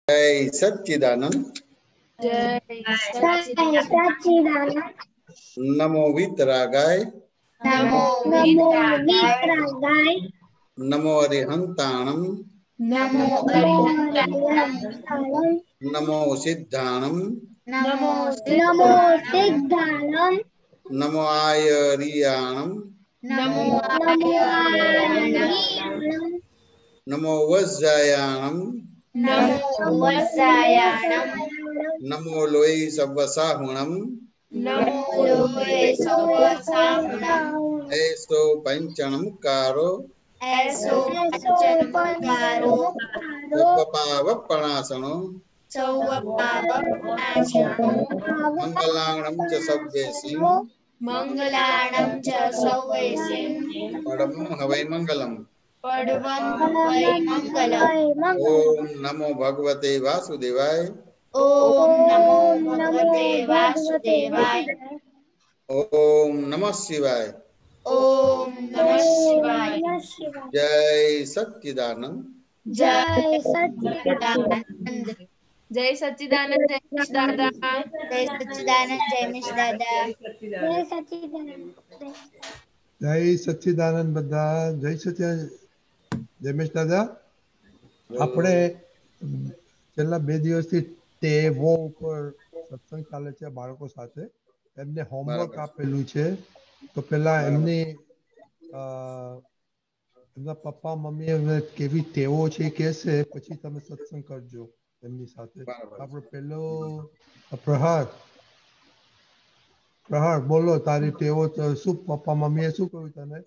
जय सच्चिदानंद। जय सच्चिदानंद। नमो वीतरागाय। नमो वीतरागाय। नमो अरिहंताणम। नमो अरिहंताणम। नमो सिद्धाणम। नमो सिद्धाणम। नमो आयरियाणम। नमो आयरियाणम। नमो वज्रायाणम। नमो वज्रायाणम। नमो लोई सव्वसाहुणम। नमो लोये सव्वसाहुणम। ऐसो पंचणमकारो। ऐसो पंचनमकारो। उपपावपणासनो। सौवपावपणासनो। मंगलाणं च सव्येसिं। मंगलाणं च सव्येसिं। परमं हवै मंगलम्। परमं वै मंगलम्। ओम नमो भगवते वासुदेवाय। ओम नमो भगवते वासुदेवाय। ओम नमः शिवाय। ओम नमः शिवाय। जय सच्चिदानंद। जय सच्चिदानंद। जय सच्चिदानंद। जय मिश दादा। जय सच्चिदानंद। जय मिश दादा। जय सच्चिदानंद। जय सच्चिदानंद बद्दा। जय सच्चिदानंद। જમેશ દાદા, આપણે છેલ્લા 2 દિવસથી ટેવો ઉપર સત્સંગ ચાલે છે બાળકો સાથે. એમને હોમવર્ક આપેલું છે, તો પેલા એમના પપ્પા મમ્મી એમને કેવી ટેવો છે કહેશે, પછી તમે સત્સંગ કરજો એમની સાથે. આપણે પેલો પ્રહાર બોલો, તારી ટેવો શું પપ્પા મમ્મીએ શું કહ્યું તને?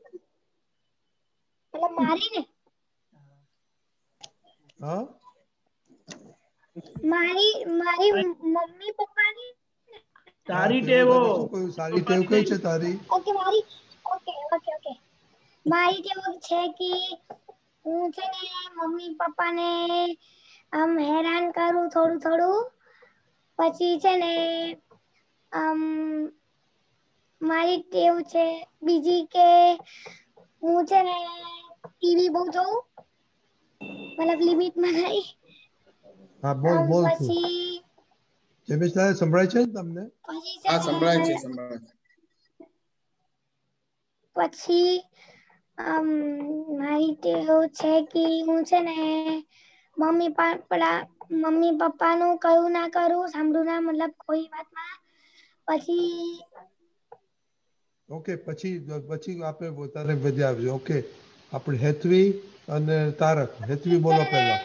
મારી મમ્મી પપ્પાની સારી ટેવો શું કહ્યું? સારી ટેવ કઈ છે તારી? ઓકે મારી ટેવ છે કે હું છે ને મમ્મી પપ્પાને આમ હેરાન કરું થોડું. પછી છે ને મારી ટેવ છે બીજી કે હું છે ને ટીવી બહુ જોઉં, મતલબ લિમિટમાં નહીં. હા, બોલ પછી જમેશ દાદા સંભળાય છે ને તમને? હા, સંભળાય છે. પછી મારી ટેવ છે કે હું છે ને મમ્મી પપ્પાનું કયું ના કરું, સાંભળું ના, મતલબ કોઈ વાતમાં. પછી ઓકે, પછી આપણે પોતાને બધે આવજો. ઓકે, આપણે હેતવી અને તારક. હેતવી બોલો પહેલા.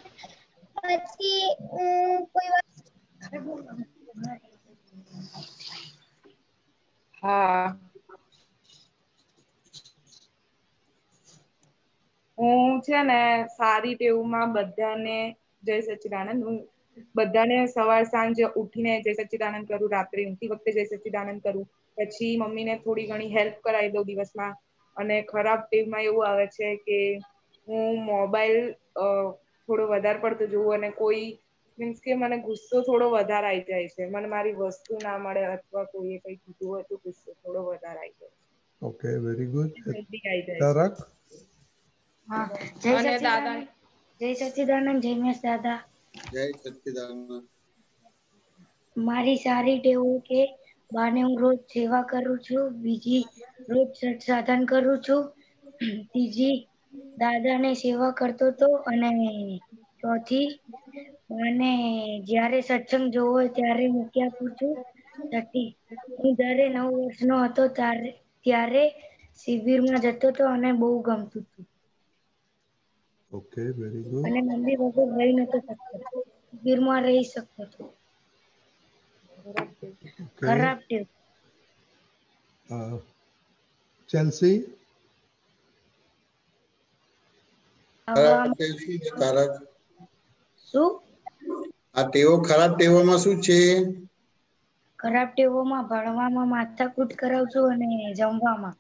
પછી કોઈ વાત હા, હું છે ને સારી ટેવમાં બધાને જય સચ્ચિદાનંદ. હું બધાને સવાર સાંજ ઉઠીને જય સચ્ચિદાનંદ કરું, રાત્રે ઊંઘતી વખતે જય સચ્ચિદાનંદ કરું. પછી મમ્મીને થોડી ઘણી હેલ્પ કરાવી દઉં દિવસમાં. અને ખરાબ ટેવમાં એવું આવે છે કે હું મોબાઈલ થોડો વધારે પડતો જોઉં, અને કોઈ મીન્સ કે મને ગુસ્સો થોડો વધારે આવી જાય છે. મને મારી વસ્તુ ના મળે અથવા કોઈએ કઈ કીધું હોય તો ગુસ્સો થોડો વધારે આવી જાય છે. Okay, very good. જલ્દી આવી જાય છે. તારક? હા, જય સચ્ચિદાનંદ. જય મેષ દાદા. જય સચ્ચિદાનંદ. મારી સારી ટેવ કે બાને હું રોજ સેવા કરું છું, બીજી રોજ સાધન કરું છું, ત્રીજી દાદાને સેવા કરતો હતો, અને ચોથી મને જયારે સત્સંગ જોવો હોય ત્યારે મૂકી આપું છું. છઠ્ઠી, હું જયારે 9 વર્ષનો હતો ત્યારે શિબિરમાં જતો હતો અને બહુ ગમતું હતું. Okay, very good. અને મમ્મી વગર રહી નતો શકતો, શિબિરમાં રહી શકતો હતો. ખરાબ ટેવ. ચેલ્સી? શું? આ ટેવો ખરાબ ટેવોમાં શું છે? ખરાબ ટેવોમાં ભણવામાં માથાકૂટ કરાવ છું અને જમવામાં.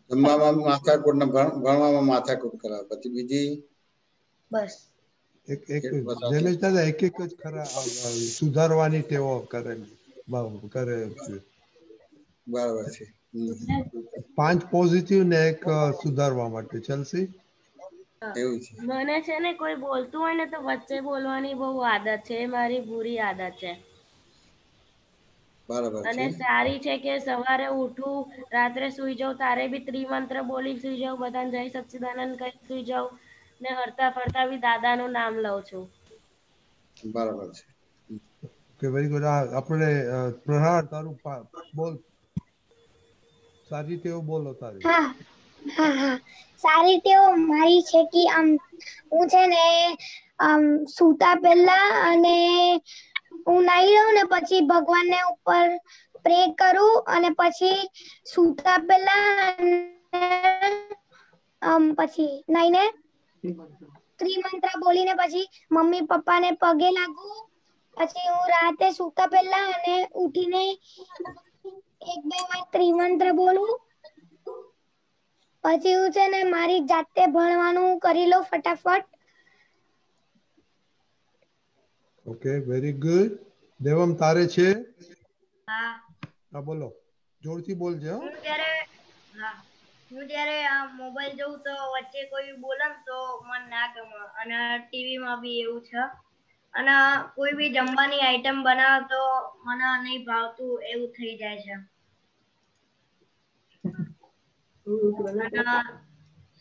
જમવામાં માથાકૂટ ને ભણવામાં માથાકૂટ કરાવે. પછી બીજી? બસ. જમેશ દાદા એક જ ખરા સુધારવાની ટેવો કરે છે. બરાબર છે. 5 પોઝિટિવ ને 1 સુધારવા માટે. ચેલ્સી? એવું છે મને છે ને કોઈ બોલતું હોય ને તો વચ્ચે બોલવાની બહુ આદત છે, એ મારી બુરી આદત છે. બરાબર અને છે સારી છે કે સવારે ઉઠું, રાત્રે સુઈ જાઉં તારે બી ત્રિમંત્ર બોલી સુઈ જાઉં, બધાને જય સચ્ચિદાનંદ કહી સુઈ જાઉં ને હરતા ફરતા બી દાદાનું નામ લઉં છું. બરાબર છે કે વેરી ગુડ. આપણે પ્રહાર તારું બોલ, સારી ટેવ બોલો તારી. હા હા હા સારી ટેવ મારી છે કે હું છે ને સૂતા પહેલા અને હું નાહી લઉં ને પછી ભગવાનને ઉપર પ્રે કરું અને પછી સૂતા પહેલા પછી નાઈને ત્રિમંત્ર બોલીને પછી મમ્મી પપ્પાને પગે લાગુ. પછી હું રાતે સૂતા પહેલા અને ઉઠીને એક બે વાર ત્રિમંત્ર બોલું. પછી હું છે ને મારી જાતે ભણવાનું કરી લઉં ફટાફટ. Okay, very good. દેવમ તારે છે? હા. હા બોલો, જોરથી બોલજે. હું જ્યારે મોબાઈલ જોઉં તો વચ્ચે કોઈ બોલે ને તો મને ના ગમે, અને ટીવી માં બી એવું છે. અને કોઈ બી જમવાની આઈટમ બનાવે તો મને નહીં ભાવતું એવું થઈ જાય છે. અને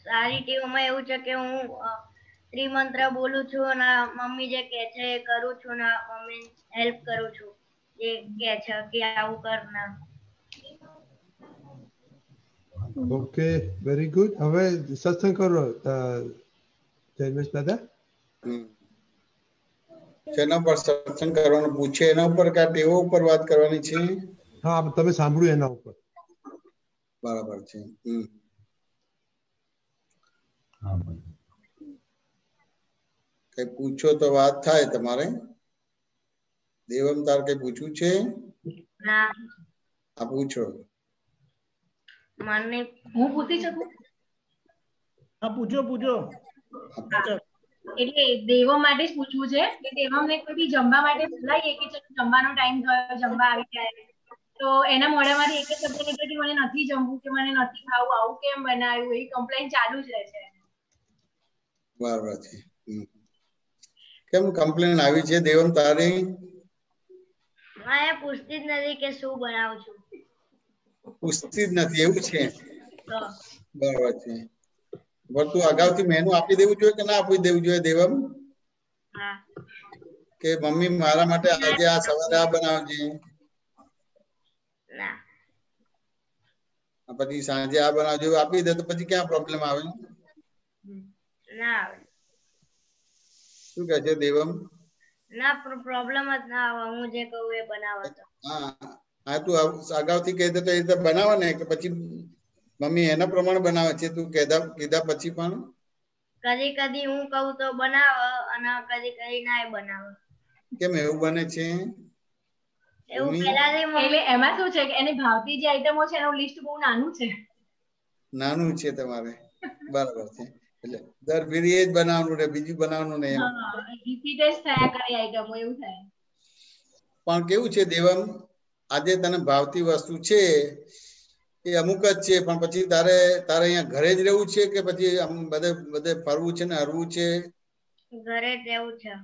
સારી ટેવમાં એવું છે કે હું ત્રિમંત્ર બોલું છું અને મમ્મી જે કે છે એ કરું છું ને મમ્મી હેલ્પ કરું છું, એ કે છે કે આવું કર ને. Okay, very good. હવે સત્સંગ કરો જયમેશ દાદા. શેના પર સત્સંગ કરવાનું પૂછે એના ઉપર કે ટેવો ઉપર વાત કરવાની છે? હા, તમે સાંભળ્યું એના ઉપર. બરાબર છે. કઈ પૂછો તો વાત થાય તમારે. દેવમ તાર કઈ પૂછવું છે? ના. આ પૂછો. મને હું પૂછી શકું? હા પૂછો પૂછો. એટલે દેવો માટે જ પૂછવું છે કે દેવમને કોઈ બી જમવા માટે બોલાવીએ કે ચલો જમવાનો ટાઈમ થયો, જમવા આવી જાય, તો એના મોઢામાંથી એક જ શબ્દ નીકળે કે મને નથી જમવું કે મને નથી ખાવું, આવું કેમ બનાવ્યું, એ કમ્પ્લેન ચાલુ જ રહે છે. બરાબર છે. કેમ કમ્પ્લેન આવી છે દેવમ તારી? મને પૂછતી જ નથી કે શું બનાવું છું. પૂછતી જ નથી એવું છે? તો બરાબર છે. પણ તું અગાઉથી મેનુ આપી દેવું જોઈએ કે ના આપી દેવું જોઈએ દેવમ? હા. કે મમ્મી મારા માટે આજે આ સવારે આ બનાવજે. ના. પછી સાંજે આ બનાવજો આપી દે તો પછી ક્યાં પ્રોબ્લેમ આવે? ના આવે. શું કહે છે દેવમ? ના પ્રોબ્લેમ જ ના આવે, હું જે કહું એ બનાવો તો. હા તું અગાઉથી કહી દે તો એ રીતે બનાવે ને કે પછી મમ્મી એના પ્રમાણે બનાવે છે તું કીધા પછી પણ? કદી કદી હું કહું તો બનાવે અને કદી કદી ના બનાવે. કેમ એવું બને છે? એવું ભૂમિ પહેલાથી એટલે એમાં શું છે કે એની ભાવતી જે આઈટમો છે એનું લિસ્ટ બહુ નાનું છે. નાનું છે તમારે, બરાબર છે. એટલે દર ફેરી એ જ બનાવવાનું રે, બીજું બનાવવાનું નહીં એમ. હા, રિપીટ જ થયા કરે આઈટમો, એવું થાય. પણ કેવું છે દેવમ, આજે તને ભાવતી વસ્તુ છે એ અમુક જ છે, પણ પછી તારે અહીંયા ઘરે જ રહેવું છે કે પછી બધે ફરવું છે ને હરવું છે? ઘરે જ રહેવું છે.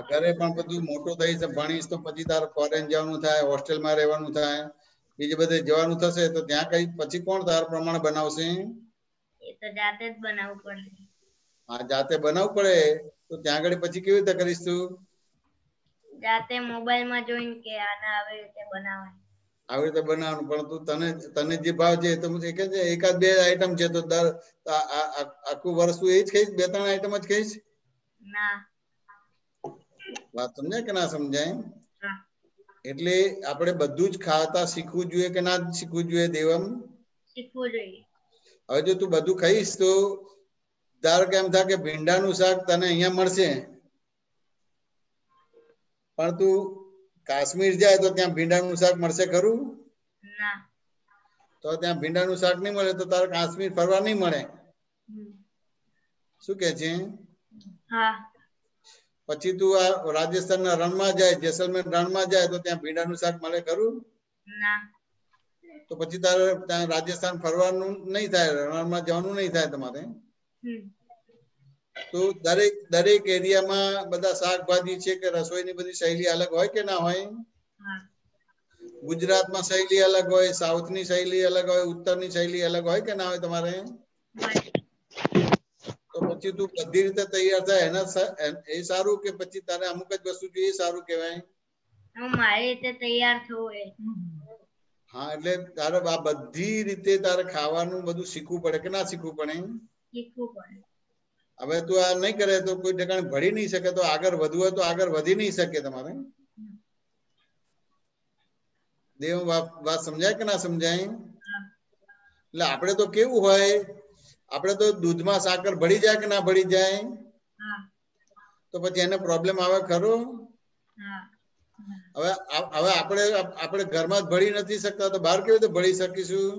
ઘરે પણ બધું મોટો થઈશ, ભણીશ તો પછી તારે ફોરેન જવાનું થાય, હોસ્ટેલમાં રહેવાનું થાય, બીજે બધે જવાનું થશે તો ત્યાં કઈ પછી કોણ તારા પ્રમાણે બનાવશે? એ તો જાતે જ બનાવવું પડશે. હા, જાતે બનાવવું પડે તો ત્યાં આગળ પછી કેવી રીતે કરીશ તું? જાતે મોબાઈલમાં જોઈને કે આને આવી રીતે બનાવાય. આવી રીતે બનાવવાનું, પણ તને જે ભાવ છે તો એકાદ બે આઈટમ છે તો આખું વર્ષ તું એ જ ખાઈશ, બે ત્રણ આઈટમ જ ખાઈશ? ના. વાત સમજાય કે ના સમજાય? હા. એટલે આપણે બધું જ ખાતા શીખવું જોઈએ કે ના શીખવું જોઈએ દેવમ? શીખવું જોઈએ. હવે જો તું બધું ખાઈશ તો ધારો કે એમ થાય કે ભીંડાનું શાક તને અહીંયા મળશે, પણ તું કાશ્મીર જાય તો ત્યાં ભીંડાનું શાક મળશે ખરું? ના. તો ત્યાં ભીંડાનું શાક નહીં મળે તો તારે કાશ્મીર ફરવા નહીં મળે. શું કે છે? હા. પછી તું આ રાજસ્થાનના રણમાં જાય, જેસલમેર રણમાં જાય તો ત્યાં ભીંડાનું શાક મળે ખરું? ના. તો પછી તારે ત્યાં રાજસ્થાન ફરવાનું નહીં થાય, રણમાં જવાનું નહીં થાય તમારે. તો દરેક દરેક એરિયામાં બધા શાકભાજી છે કે રસોઈની બધી શૈલી અલગ હોય કે ના હોય? હા ગુજરાતમાં શૈલી અલગ હોય, સાઉથની શૈલી અલગ હોય, ઉત્તરની શૈલી અલગ હોય કે ના હોય તમારે? હોય. તો પછી તું બધી રીતે તૈયાર થાય એ સારું કે પછી તારે અમુક જ વસ્તુ જોઈએ સારું કહેવાય? મારી રીતે તૈયાર થવું એ. હા એટલે તારે આ બધી રીતે તારે ખાવાનું બધું શીખવું પડે કે ના શીખવું પડે? શીખવું પડે. હવે તું આ નહીં કરે તો કોઈ ઠેકાણે ભણી નહીં શકે, તો આગળ વધવું હોય તો આગળ વધી નહીં શકે તમારે. દેવ વાત સમજાય કે ના સમજાય? એટલે આપણે તો કેવું હોય, આપણે તો દૂધમાં સાકર ભળી જાય કે ના ભળી જાય? હા તો પછી એને પ્રોબ્લેમ આવે ખરો? હા હવે આપણે ઘરમાં જ ભળી નથી શકતા તો બહાર કેવી રીતે ભળી શકીશું?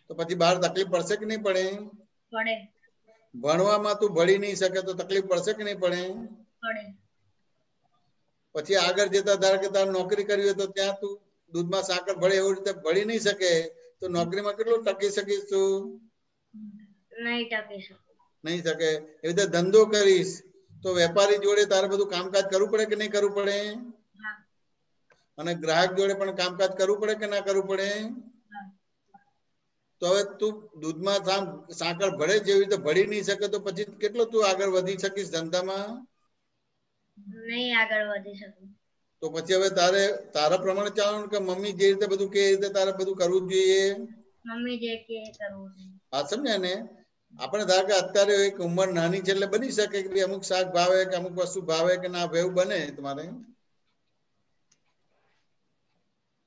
તો પછી બહાર તકલીફ પડશે કે નહીં પડે? પડે. ભણવામાં તું ભળી નહીં શકે તો તકલીફ પડશે કે નહીં પડે? પડે. પછી આગળ જતા ધારો કે તારે નોકરી કરવી હોય તો ત્યાં તું દૂધમાં સાકર ભળે એવી રીતે ભળી નહીં શકે તો નોકરીમાં કેટલું ટકી શકીશ તું? નહીં ટકી શકું. નહીં શકે. એવી રીતે ધંધો કરીશ તો વેપારી જોડે તારે બધું કામકાજ કરવું પડે કે નહીં કરવું પડે? હા અને ગ્રાહક જોડે પણ કામકાજ કરવું પડે કે ના કરવું પડે? તો હવે તું દૂધમાં સાકર ભળે જેવી રીતે ભળી નહીં શકે તો પછી કેટલો તું આગળ વધી શકીશ ધંધામાં? નહીં આગળ વધી શકું. તો પછી હવે તારા પ્રમાણે ચાલવાનું કે મમ્મી જે રીતે બધું કે એ રીતે તારે બધું કરવું જોઈએ? મમ્મી જે કે એ કરવું જોઈએ. હા સમજ્યા ને? આપણે ધારો કે અત્યારે એક ઉંમર નાની છે એટલે બની શકે કે અમુક શાક ભાવે કે અમુક વસ્તુ ભાવે કે ના ભાવે એવું બને તમારે.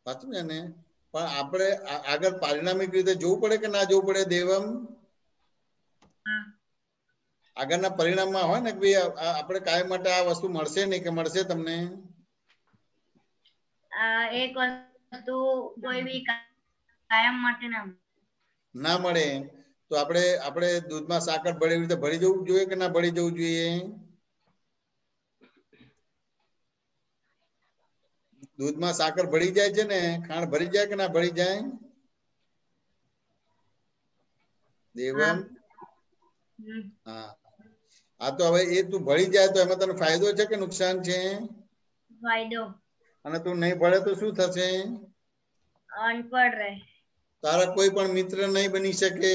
સાચું છે ને? પણ આપણે આગળ પારિણામિક રીતે જોવું પડે કે ના જોવું પડે દેવમ? આગળના પરિણામમાં હોય ને કે ભાઈ આપણે કાયમ માટે આ વસ્તુ મળશે નહીં કે મળશે તમને? એક વસ્તુ કોઈ બી કાયમ માટે ના મળે. તો આપણે દૂધમાં સાકર ભળે એવી રીતે ભળી જવું જોઈએ કે ના ભળી જવું જોઈએ? દૂધમાં સાકર ભળી જાય છે ને, ખાંડ ભરી જાય કે ના ભળી જાય? દેવમ હા. હા તો હવે એ તું ભળી જાય તો એમાં તને ફાયદો છે કે નુકસાન છે? ફાયદો. અને તું નહીં ભળે તો શું થશે? અનપઢ રહે. તારા કોઈ પણ મિત્ર નહીં બની શકે.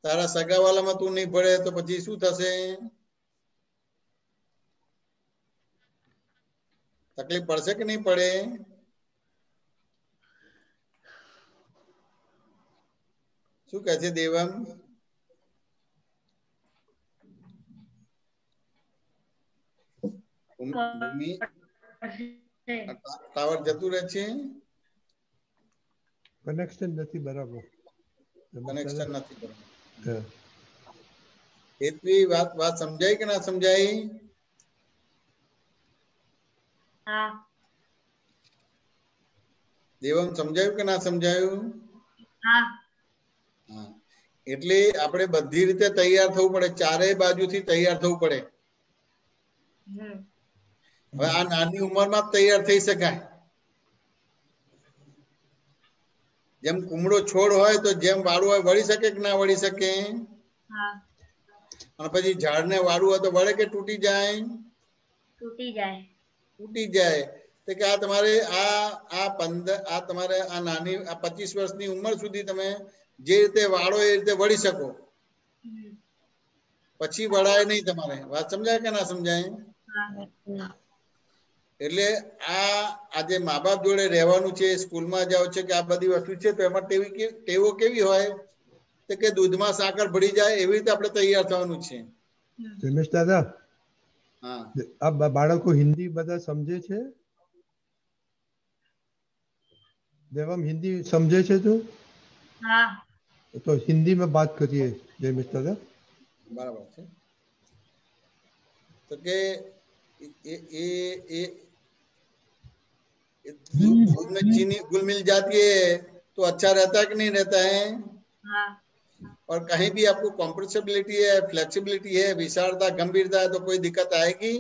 તારા સગાવાલામાં તું નહીં ભળે તો પછી શું થશે? તકલીફ પડશે કે નહીં પડે? શું કહે છે દેવમ? ભૂમિ ટાવર જતું રહે છે? કનેક્શન નથી બરાબર. કનેક્શન નથી બરાબર. એટલી વાત સમજાય કે ના સમજાય? હા. દેવમ સમજાયું કે ના સમજાયું? હા. હા. એટલે આપણે બધી રીતે તૈયાર થવું પડે, ચારેય બાજુથી તૈયાર થવું પડે. હવે આ નાની ઉંમરમાં તૈયાર થઈ શકાય. જેમ કુમળો છોડ હોય તો જેમ વાળું હોય વળી શકે કે ના વળી શકે? અને પછી ઝાડને વાળું હોય તો વળે કે તૂટી જાય? તૂટી જાય. તૂટી જાય. તો કે આ તમારે તમારે આ નાની 25 વર્ષની ઉંમર સુધી તમે જે રીતે વાળો એ રીતે વળી શકો. પછી વળાય નહીં તમારે. વાત સમજાય કે ના સમજાય? એટલે આજે મા બાપ જોડે રહેવાનું છે, સ્કૂલમાં જાવ છે કે આ બધી વસ્તુ છે તો એમાં ટેવો કેવી હોય કે દૂધમાં સાકર ભળી જાય એવી રીતે આપણે તૈયાર થવાનું છે. રમેશ દાદા, હા. આ બાળકો હિન્દી બધા સમજે છે? देवम हिंदी समझे छे तू? हाँ. तो हिंदी में बात करिए जयमेश दादा. बराबर है. तो के दूध में चीनी घुल मिल जाती है तो अच्छा रहता है कि नहीं रहता है? हाँ. और कहीं भी आपको कॉम्प्रेसिबिलिटी है, फ्लेक्सिबिलिटी है, विशालता, गंभीरता है तो कोई दिक्कत आएगी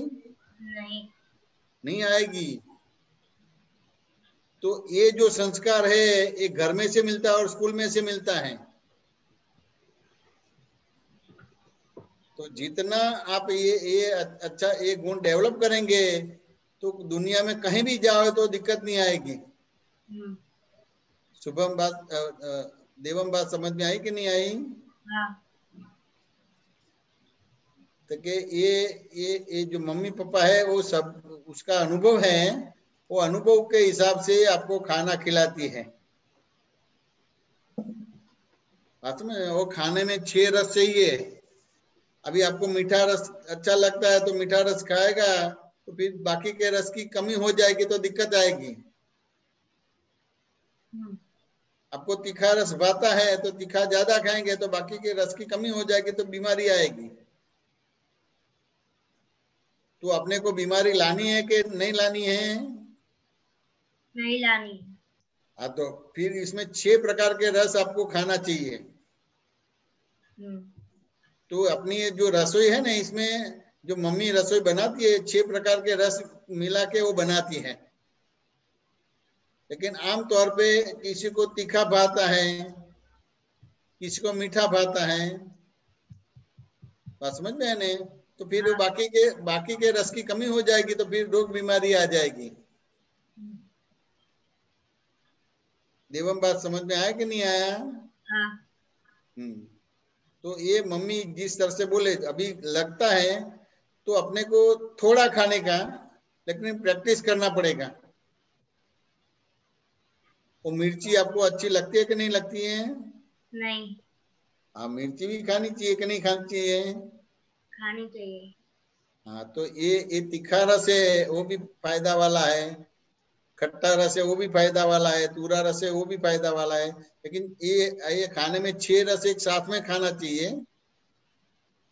नहीं आएगी. तो ये जो संस्कार है ये घर में से मिलता है और स्कूल में से मिलता है. तो जितना आप ये अच्छा ये गुण डेवलप करेंगे तो दुनिया में कहीं भी जाओ तो दिक्कत नहीं आएगी। शुभम बात देवम बात समझ में आई कि नहीं आई? हाँ। तो कि ये जो मम्मी पापा है वो सब उसका अनुभव है, वो अनुभव के हिसाब से आपको खाना खिलाती है। बात में वो खाने में 6 रस चाहिए। अभी आपको मीठा रस अच्छा लगता है तो मीठा रस खाएगा, तो फिर बाकी के रस की कमी हो जाएगी तो दिक्कत आएगी। आपको तीखा रस भाता है तो तीखा ज्यादा खाएंगे तो बाकी के रस की कमी हो जाएगी तो बीमारी आएगी। तो अपने को बीमारी लानी है कि नहीं लानी है? नहीं लानी। हाँ, तो फिर इसमें 6 प्रकार के रस आपको खाना चाहिए। तो अपनी ये जो रसोई है ना, इसमें जो मम्मी रसोई बनाती है 6 प्रकार के रस मिला के वो बनाती है। लेकिन आम तौर पे किसी को तीखा भाता है, किसी को मीठा भाता है। बात समझ में है नहीं? तो फिर वो बाकी के रस की कमी हो जाएगी तो फिर रोग बीमारी आ जाएगी। देवम बात समझ में आया कि नहीं आया? हाँ। तो ये मम्मी जिस तरह से बोले अभी लगता है तो अपने को थोड़ा खाने का, लेकिन प्रैक्टिस करना पड़ेगा। वो मिर्ची आपको अच्छी लगती है कि नहीं लगती है? नहीं। हाँ, मिर्ची भी खानी चाहिए कि नहीं खानी चाहिए? खानी चाहिए। हाँ, तो ये तीखा रस है वो भी फायदा वाला है, खट्टा रस है वो भी फायदा वाला है, तूरा रस है वो भी फायदा वाला है। लेकिन ये खाने में 6 रस एक साथ में खाना चाहिए।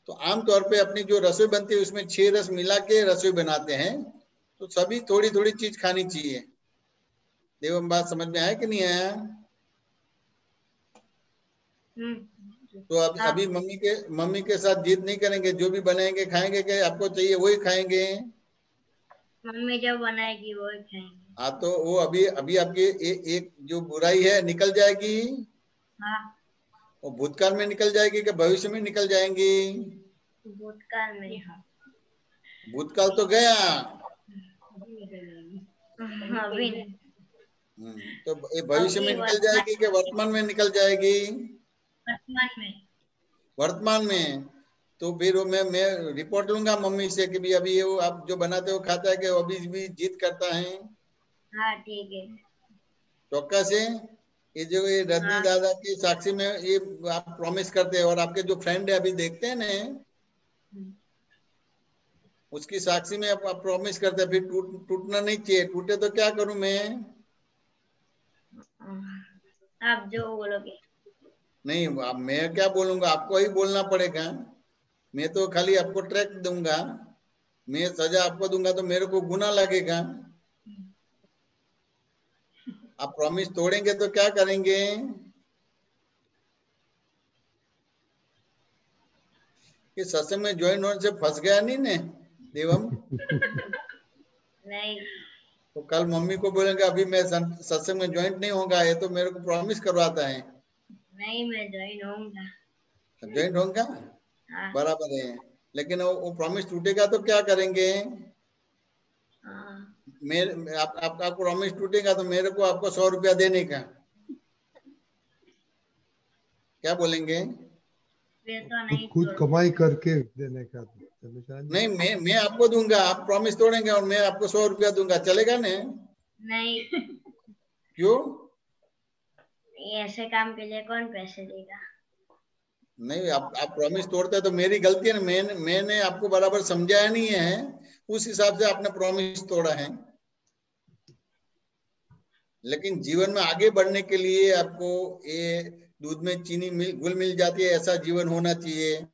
तो आमतौर पे अपनी जो रसोई बनती है उसमें 6 रस मिला के रसोई बनाते हैं। तो सभी थोड़ी थोड़ी चीज खानी चाहिए। देवम बात समझ में आया कि नहीं आया? तो अभी मम्मी के साथ जिद नहीं करेंगे, जो भी बनाएंगे खाएंगे कि आपको चाहिए वही खाएंगे? मम्मी जो बनाएगी वही खाएंगे। हाँ, तो वो अभी आपकी एक जो बुराई है निकल जाएगी। हाँ। वो भूतकाल में निकल जाएगी कि भविष्य में निकल जाएंगी? भूतकाल में। भूतकाल तो गया। अभी तो ये भविष्य में निकल जाएगी कि वर्तमान में निकल जाएगी? वर्तमान में। वर्तमान में। तो फिर वो मैं रिपोर्ट लूंगा मम्मी से कि भी अभी वो आप जो बनाते हो खाता है कि वो अभी भी जिद करता है। हाँ ठीक है। चौक्कस है? ये जो ये रजनी दादा की साक्षी में ये आप प्रॉमिस करते हैं और आपके जो फ्रेंड है अभी देखते हैं ना, उसकी साक्षी में आप प्रॉमिस करते हैं, फिर टूटना नहीं चाहिए। टूटे तो क्या करूं मैं? आप जो बोलोगे। नहीं, अब मैं क्या बोलूंगा, आपको ही बोलना पड़ेगा। मैं तो खाली आपको ट्रैक दूंगा, मैं सजा आपको दूंगा तो मेरे को गुनाह लगेगा। आप प्रॉमिस तोड़ेंगे तो क्या करेंगे? कि सत्संग में ज्वाइन होने से फंस गया नहीं ने देवम? नहीं। तो कल मम्मी को बोलेंगे अभी मैं सत्संग में ज्वाइन नहीं होगा, ये तो मेरे को प्रॉमिस करवाता है। नहीं, मैं ज्वाइन होऊंगा। ज्वाइन होगा? हाँ। बराबर है। लेकिन वो प्रॉमिस टूटेगा तो क्या करेंगे? आपका प्रॉमिस टूटेगा तो मेरे को आपको 100 रुपया देने का, क्या बोलेंगे? तो नहीं, खुद कमाई करके देने का। नहीं, मैं आपको दूंगा, आप प्रॉमिस तोड़ेंगे और मैं आपको 100 रुपया दूंगा, चलेगा ना? नहीं। क्यों? ऐसे काम के लिए कौन पैसे देगा? नहीं, आप प्रॉमिस तोड़ते हैं तो मेरी गलती है ना। मैंने आपको बराबर समझाया नहीं है, उस हिसाब से आपने प्रॉमिस तोड़ा है। लेकिन जीवन में आगे बढ़ने के लिए आपको ये दूध में चीनी घुल मिल जाती है ऐसा जीवन होना चाहिए।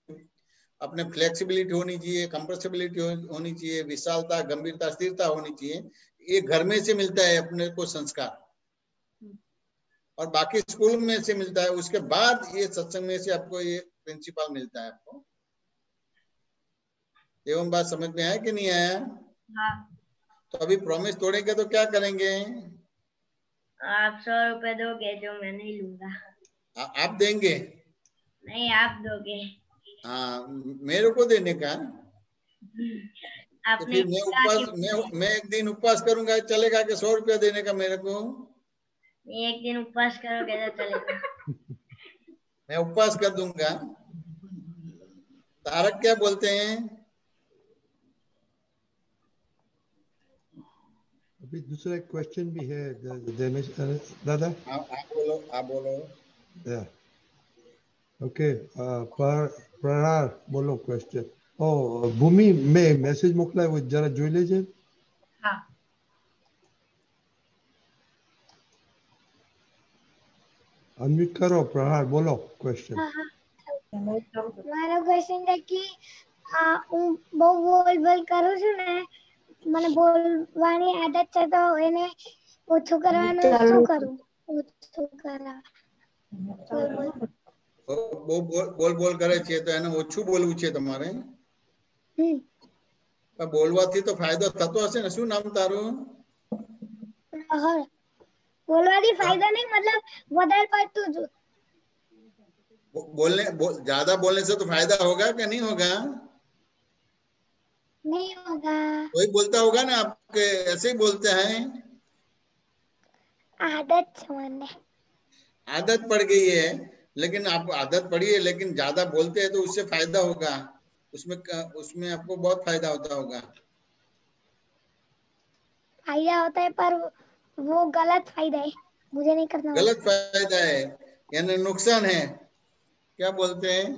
अपने फ्लेक्सिबिलिटी होनी चाहिए, कंप्रेसिबिलिटी होनी चाहिए, विशालता, गंभीरता, स्थिरता होनी चाहिए। ये घर में से मिलता है अपने को संस्कार, और बाकी स्कूल में से मिलता है। उसके बाद ये सत्संग में से आपको ये प्रिंसिपल मिलता है आपको। एवं बात समझ में आया कि नहीं आया? हाँ। तो अभी प्रॉमिस तोड़ेंगे तो क्या करेंगे? आप 100 रुपए दोगे जो मैं नहीं लूंगा। आप देंगे? नहीं, आप दोगे। हाँ मेरे को देने का। तो आपने फिर मैं एक दिन उपवास करूंगा, चलेगा कि 100 रुपया देने का मेरे को? एक दिन उपवास करोगे तो चलेगा। मैं उपवास कर दूंगा। तारक क्या बोलते हैं? अभी दूसरा एक क्वेश्चन भी है दिनेश दादा। आप बोलो, आप बोलो। ओके, प्रहार बोलो क्वेश्चन। ओ भूमि में मैसेज मोकलायो वो जरा જોઈ લેજે। હા अनम्यूट करो प्रहार, बोलो क्वेश्चन। મારો ક્વેશ્ચન છે કે હું બહુ બોલ કરું છું ને, મને બોલવાની આદત છે, તો એને ઓછું કરવાનું શું કરું? ઓછું કરવા બોલ બોલ કરે છે તો એને ઓછું બોલવું છે તમારે। બોલવાથી તો ફાયદો થતો હશે ને। શું નામ તારું? બોલવાથી ફાયદો નહીં, મતલબ વધારે પડતું ज्यादा बोलने से तो फायदा होगा क्या नहीं होगा? नहीं होगा। कोई बोलता होगा ना आपके ऐसे ही बोलते हैं। आदत मैंने आदत पड़ गई है, लेकिन आपको आदत पड़ी है, लेकिन ज्यादा बोलते हैं तो उससे फायदा होगा। उसमें आपको बहुत फायदा होता होगा। फायदा होता है पर वो गलत फायदा है, मुझे नहीं करना। गलत फायदा है यानी नुकसान है, क्या बोलते हैं?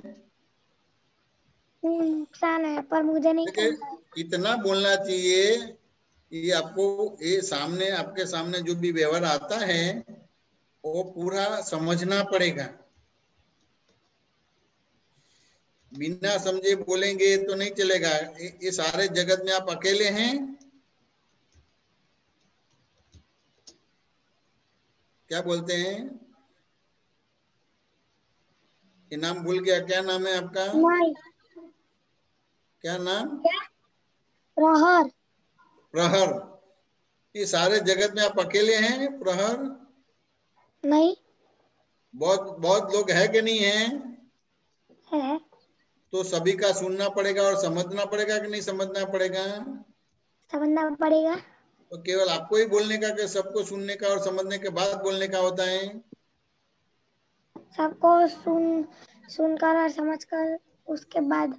नुकसान है पर मुझे नहीं करना। इतना बोलना चाहिए कि आपको ये सामने, आपके सामने जो भी व्यवहार आता है वो पूरा समझना पड़ेगा। बिना समझे बोलेंगे तो नहीं चलेगा। ये सारे जगत में आप अकेले हैं। क्या बोलते हैं? ये नाम भूल गया, क्या नाम है आपका? नहीं। क्या नाम? प्रहर। प्रहर। ये सारे जगत में आप अकेले हैं प्रहर? नहीं। बहुत बहुत लोग है कि नहीं है? है। तो सभी का सुनना पड़ेगा और समझना पड़ेगा कि नहीं समझना पड़ेगा? समझना पड़ेगा। तो केवल आपको ही बोलने का कि सबको सुनने का और समझने के बाद बोलने का होता है? सबको सुनकर और समझकर उसके बाद।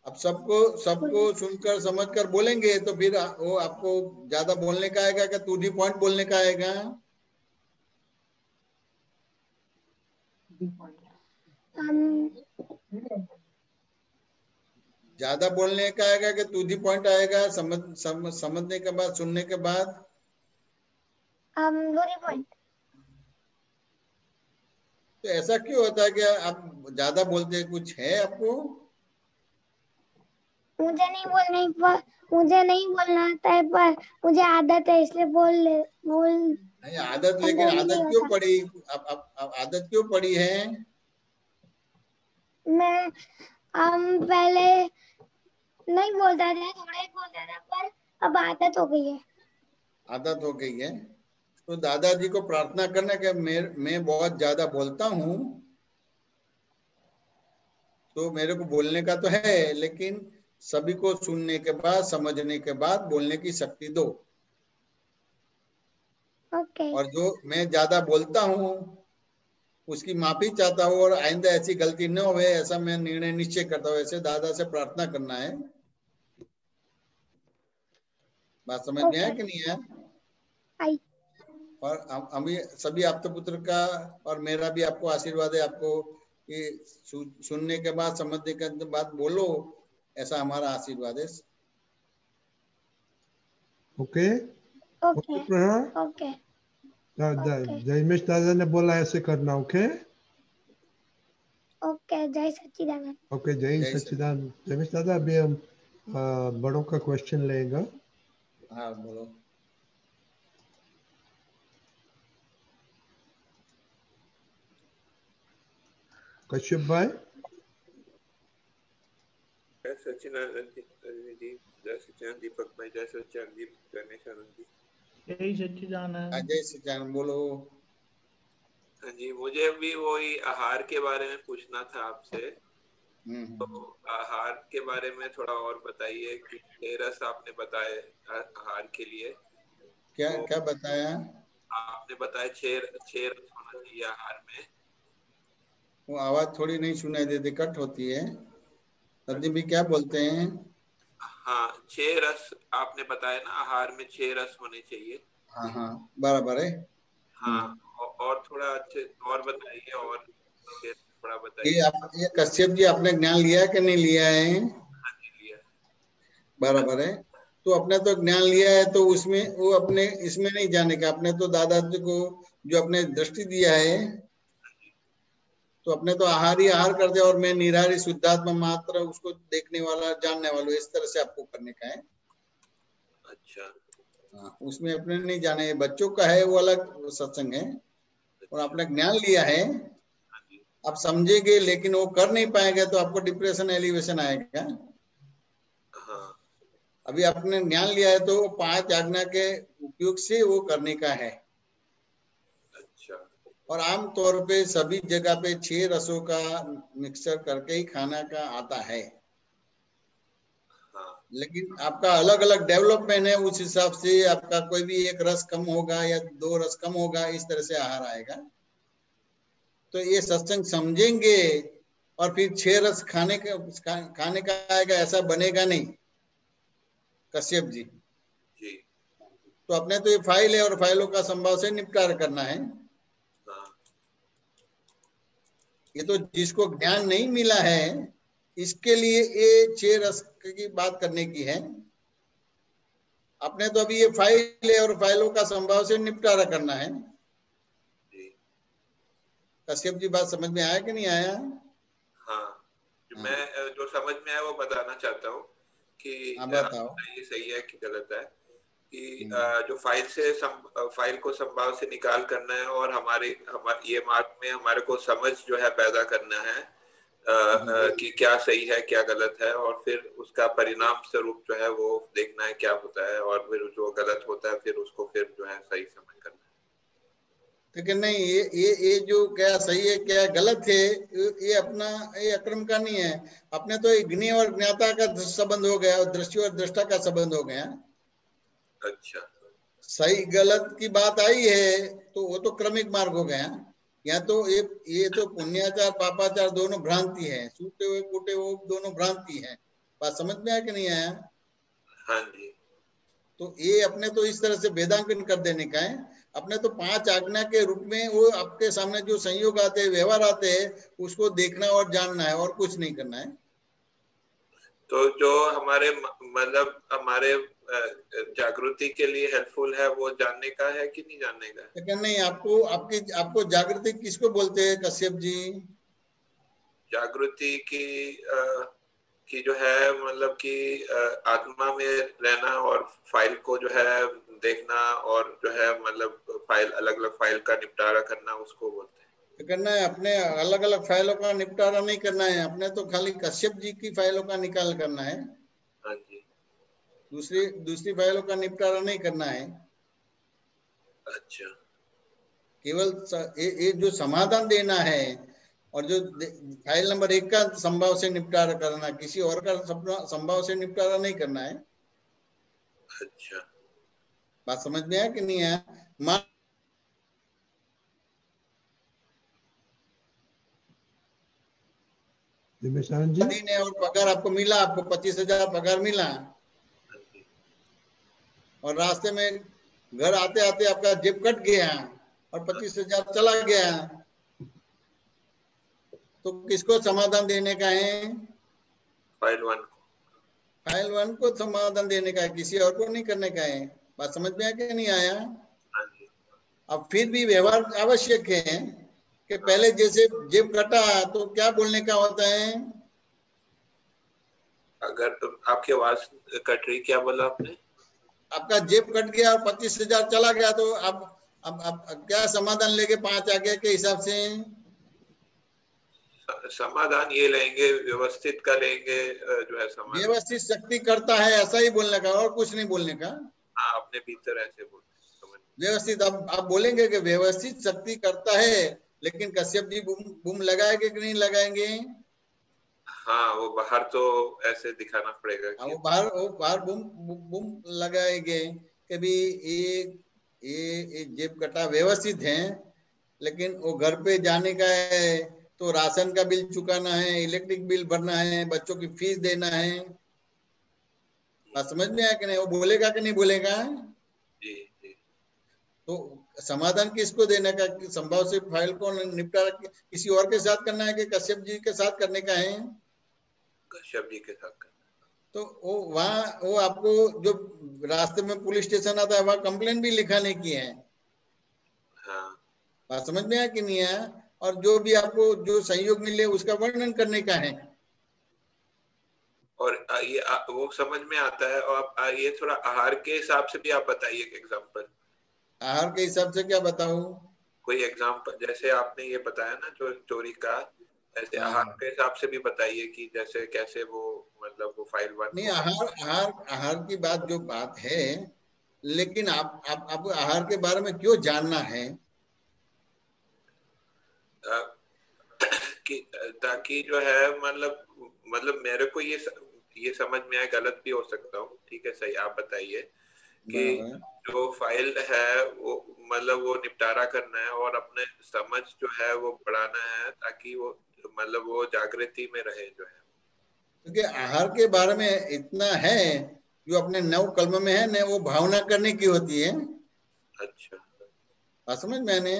अब सबको सुनकर समझकर बोलेंगे तो फिर वो आपको ज्यादा बोलने का आएगा कि टू दी पॉइंट बोलने का आएगा? ज्यादा बोलने का आएगा कि टू दी पॉइंट आएगा? समझने के बाद, सुनने के बाद? To the point. तो ऐसा क्यों होता है कि आप ज्यादा बोलते हैं? कुछ है आपको? मुझे नहीं बोलना आता है, पर मुझे आदत है, इसलिए बोल नहीं आदत, लेकिन आदत क्यों पड़ी? आदत क्यों पड़ी है? मैं पहले नहीं बोलता था, थोड़ा ही बोलता था, पर अब आदत हो गई है। आदत हो गई है। तो दादाजी को प्रार्थना करना कि मैं बहुत ज्यादा बोलता हूँ, तो मेरे को बोलने का तो है, लेकिन सभी को सुनने के बाद, समझने के बाद बोलने की शक्ति दो। और जो मैं ज्यादा बोलता हूँ उसकी माफी चाहता हूँ, और आइंदा ऐसी गलती न हो, ऐसा मैं निर्णय निश्चय करता हूँ। ऐसे दादा से प्रार्थना करना है। बात समझ में आया कि नहीं है? और अभी सभी आपके पुत्र का और मेरा भी आपको आशीर्वाद है, आपको कि सुनने के बाद, समझने के बाद बोलो, ऐसा हमारा आशीर्वाद है। ओके ओके प्रहर। ओके। जयमेश दादा ने बोला ऐसे करना। Okay okay. जय सच्चिदानंद। ओके, जय सच्चिदानंद। जयमेश दादा अभी हम बड़ों का क्वेश्चन लेगा। हाँ बोलो। कश्यप भाई। जय सच्चिदानंद जी, जय सच्चिदानंद दीपक भाई, जय सच्चिदानंद जी, गणेश आनंद जी। जय सच्चिदानंद। जय सच्चिदानंद बोलो। हाँ जी, मुझे भी वही आहार के बारे में पूछना था आपसे तो आहार के बारे में थोड़ा और बताइए कि 6 रस आपने बताए आहार के लिए। क्या तो क्या बताया? आपने बताया 6 रस होना चाहिए आहार में। वो आवाज थोड़ी नहीं सुनाई देती, कट होती है। संदीप भी क्या बोलते हैं? हाँ, 6 रस आपने बताया ना, आहार में 6 रस होने चाहिए। हाँ हाँ, बराबर है। हाँ, और थोड़ा अच्छे और बताइए, और थोड़ा ये बताइए। ये कश्यप जी आपने ज्ञान लिया कि नहीं लिया है? हाँ जी, लिया। बराबर है। तो अपने तो ज्ञान लिया है, तो उसमें वो अपने इसमें नहीं जाने का। अपने तो दादाजी को जो अपने दृष्टि दिया है, तो अपने तो आहार ही आहार कर दे और मैं निराहारी शुद्धात्मा मात्र उसको देखने वाला जानने वाला, इस तरह से आपको करने का है। अच्छा। हाँ, उसमें अपने नहीं जाने, बच्चों का है वो अलग सत्संग है। और आपने ज्ञान लिया है, आप समझेंगे लेकिन वो कर नहीं पाएंगे तो आपको डिप्रेशन एलिवेशन आएगा। हाँ। अभी आपने ज्ञान लिया है तो 5 आज्ञा के उपयोग से वो करने का है। अच्छा। और आमतौर पे सभी जगह पे 6 रसों का मिक्सर करके ही खाना का आता है। हाँ। लेकिन आपका अलग अलग डेवलपमेंट है, उस हिसाब से आपका कोई भी एक रस कम होगा या 2 रस कम होगा, इस तरह से आहार आएगा। तो ये सत्संग समझेंगे और फिर 6 रस खाने का आएगा, ऐसा बनेगा नहीं कश्यप जी। जी। तो अपने तो ये फाइल है और फाइलों का संभाव से निपटारा करना है। हाँ। ये तो जिसको ज्ञान नहीं मिला है इसके लिए ये 6 रस की बात करने की है। अपने तो अभी ये फाइल है और फाइलों का संभाव से निपटारा करना है। कश्यप जी बात समझ में आया कि नहीं आया? हाँ, मैं जो समझ में आया वो बताना चाहता हूँ कि बताओ। ये सही है कि गलत है कि जो फाइल को संभाव से निकाल करना है और हमारे ये मार्ग में हमारे को समझ जो है पैदा करना है कि क्या सही है क्या गलत है, और फिर उसका परिणाम स्वरूप जो है वो देखना है क्या होता है, और फिर जो गलत होता है फिर उसको फिर जो है सही समझ करना है। ठीक है। नहीं, ये जो क्या सही है क्या गलत है, ये अपना ये अक्रम का नहीं है। अपने तो ज्ञ और ज्ञाता का संबंध हो गया और दृष्टि और दृष्टा का संबंध हो गया। अच्छा। सही गलत की बात आई है तो वो तो क्रमिक मार्ग हो गया। या तो ये तो पुण्याचार पापाचार दोनों भ्रांति है, सूटे हुए कूटे हुए दोनों भ्रांति है। बात समझ में आया कि नहीं आया? हाँ जी। तो ये अपने तो इस तरह से वेदांकन कर देने का है। अपने तो 5 आज्ञा के रूप में वो आपके सामने जो संयोग आते हैं, व्यवहार आते हैं, उसको देखना और जानना है और कुछ नहीं करना है। तो जो हमारे मतलब हमारे जागृति के लिए हेल्पफुल है वो जानने का है कि नहीं जानने का? लेकिन नहीं, आपको जागृति किसको बोलते हैं कश्यप जी? जागृति की जो है मतलब कि आत्मा में रहना और फाइल को जो है देखना और जो है मतलब फाइल अलग अलग फाइल का निपटारा करना, उसको बोलते हैं। करना है अपने अलग अलग फाइलों का निपटारा नहीं करना है। अपने तो खाली कश्यप जी की फाइलों का निकाल करना है। हाँ जी। दूसरी फाइलों का निपटारा नहीं करना है। अच्छा। केवल ये जो समाधान देना है और जो फाइल नंबर 1 का संभाव से निपटारा करना, किसी और का संभाव से निपटारा नहीं करना है। अच्छा। बात समझ में आया कि नहीं आया? दिन है और पगार आपको मिला, आपको 25,000 पगार मिला और रास्ते में घर आते आते आपका जेब कट गया और 25,000 चला गया, तो किसको समाधान देने का है? फाइल 1 को समाधान देने का है, किसी और को नहीं करने का है। बात समझ में आया कि नहीं आया? अब फिर भी व्यवहार आवश्यक है कि पहले जैसे जेब कटा तो क्या बोलने का होता है? अगर आपकी आवाज कट रही, क्या बोला आपने? आपका जेब कट गया और 25,000 चला गया तो अब क्या समाधान लेके 5 आगे के हिसाब से? समाधान ये लेंगे, व्यवस्थित करेंगे जो है समाधान। व्यवस्थित शक्ति करता है, ऐसा ही बोलने का और कुछ नहीं बोलने का। हाँ, अपने भीतर ऐसे बोल व्यवस्थित। अब आप बोलेंगे कि व्यवस्थित शक्ति करता है, लेकिन कश्यप जी बूम लगाएंगे कि नहीं लगाएंगे? हाँ, वो बाहर तो ऐसे दिखाना पड़ेगा हाँ, कि वो बाहर बूम बूम लगाएंगे कि भी ये जेब कटा व्यवस्थित है, लेकिन वो घर पे जाने का है तो राशन का बिल चुकाना है, इलेक्ट्रिक बिल भरना है, बच्चों की फीस देना है। बात समझ में आया कि नहीं? वो बोलेगा कि नहीं बोलेगा? जी जी तो समाधान किसको देने का? संभव से फाइल को निपटारा किसी और के साथ करना है कि कश्यप जी के साथ करने का है? कश्यप जी के साथ करना। तो वो आपको जो रास्ते में पुलिस स्टेशन आता है वहां कंप्लेन भी लिखाने की है। हाँ बात समझ में आया कि नहीं आया? और जो भी आपको जो सहयोग मिले उसका वर्णन करने का है। और ये वो समझ में आता है। और ये थोड़ा आहार के हिसाब से भी आप बताइए एग्जाम्पल। आहार के हिसाब से क्या बताऊं? कोई एग्जाम्पल, जैसे आपने ये बताया ना जो चोरी का, ऐसे आहार के हिसाब से भी बताइए कि जैसे कैसे वो मतलब वो फाइल 1 नहीं, को। आहार की बात जो बात है, लेकिन आप आहार के बारे में क्यों जानना है? कि ताकि जो है मतलब मेरे को ये समझ में आए, गलत भी हो सकता हूँ, ठीक है सही आप बताइए कि जो फाइल है वो मतलब वो निपटारा करना है और अपने समझ जो है वो बढ़ाना है ताकि वो मतलब वो जागृति में रहे जो है। क्योंकि आहार के बारे में इतना है, जो अपने 9 कलम में है ना, वो भावना करने की होती है। अच्छा बात समझ मैंने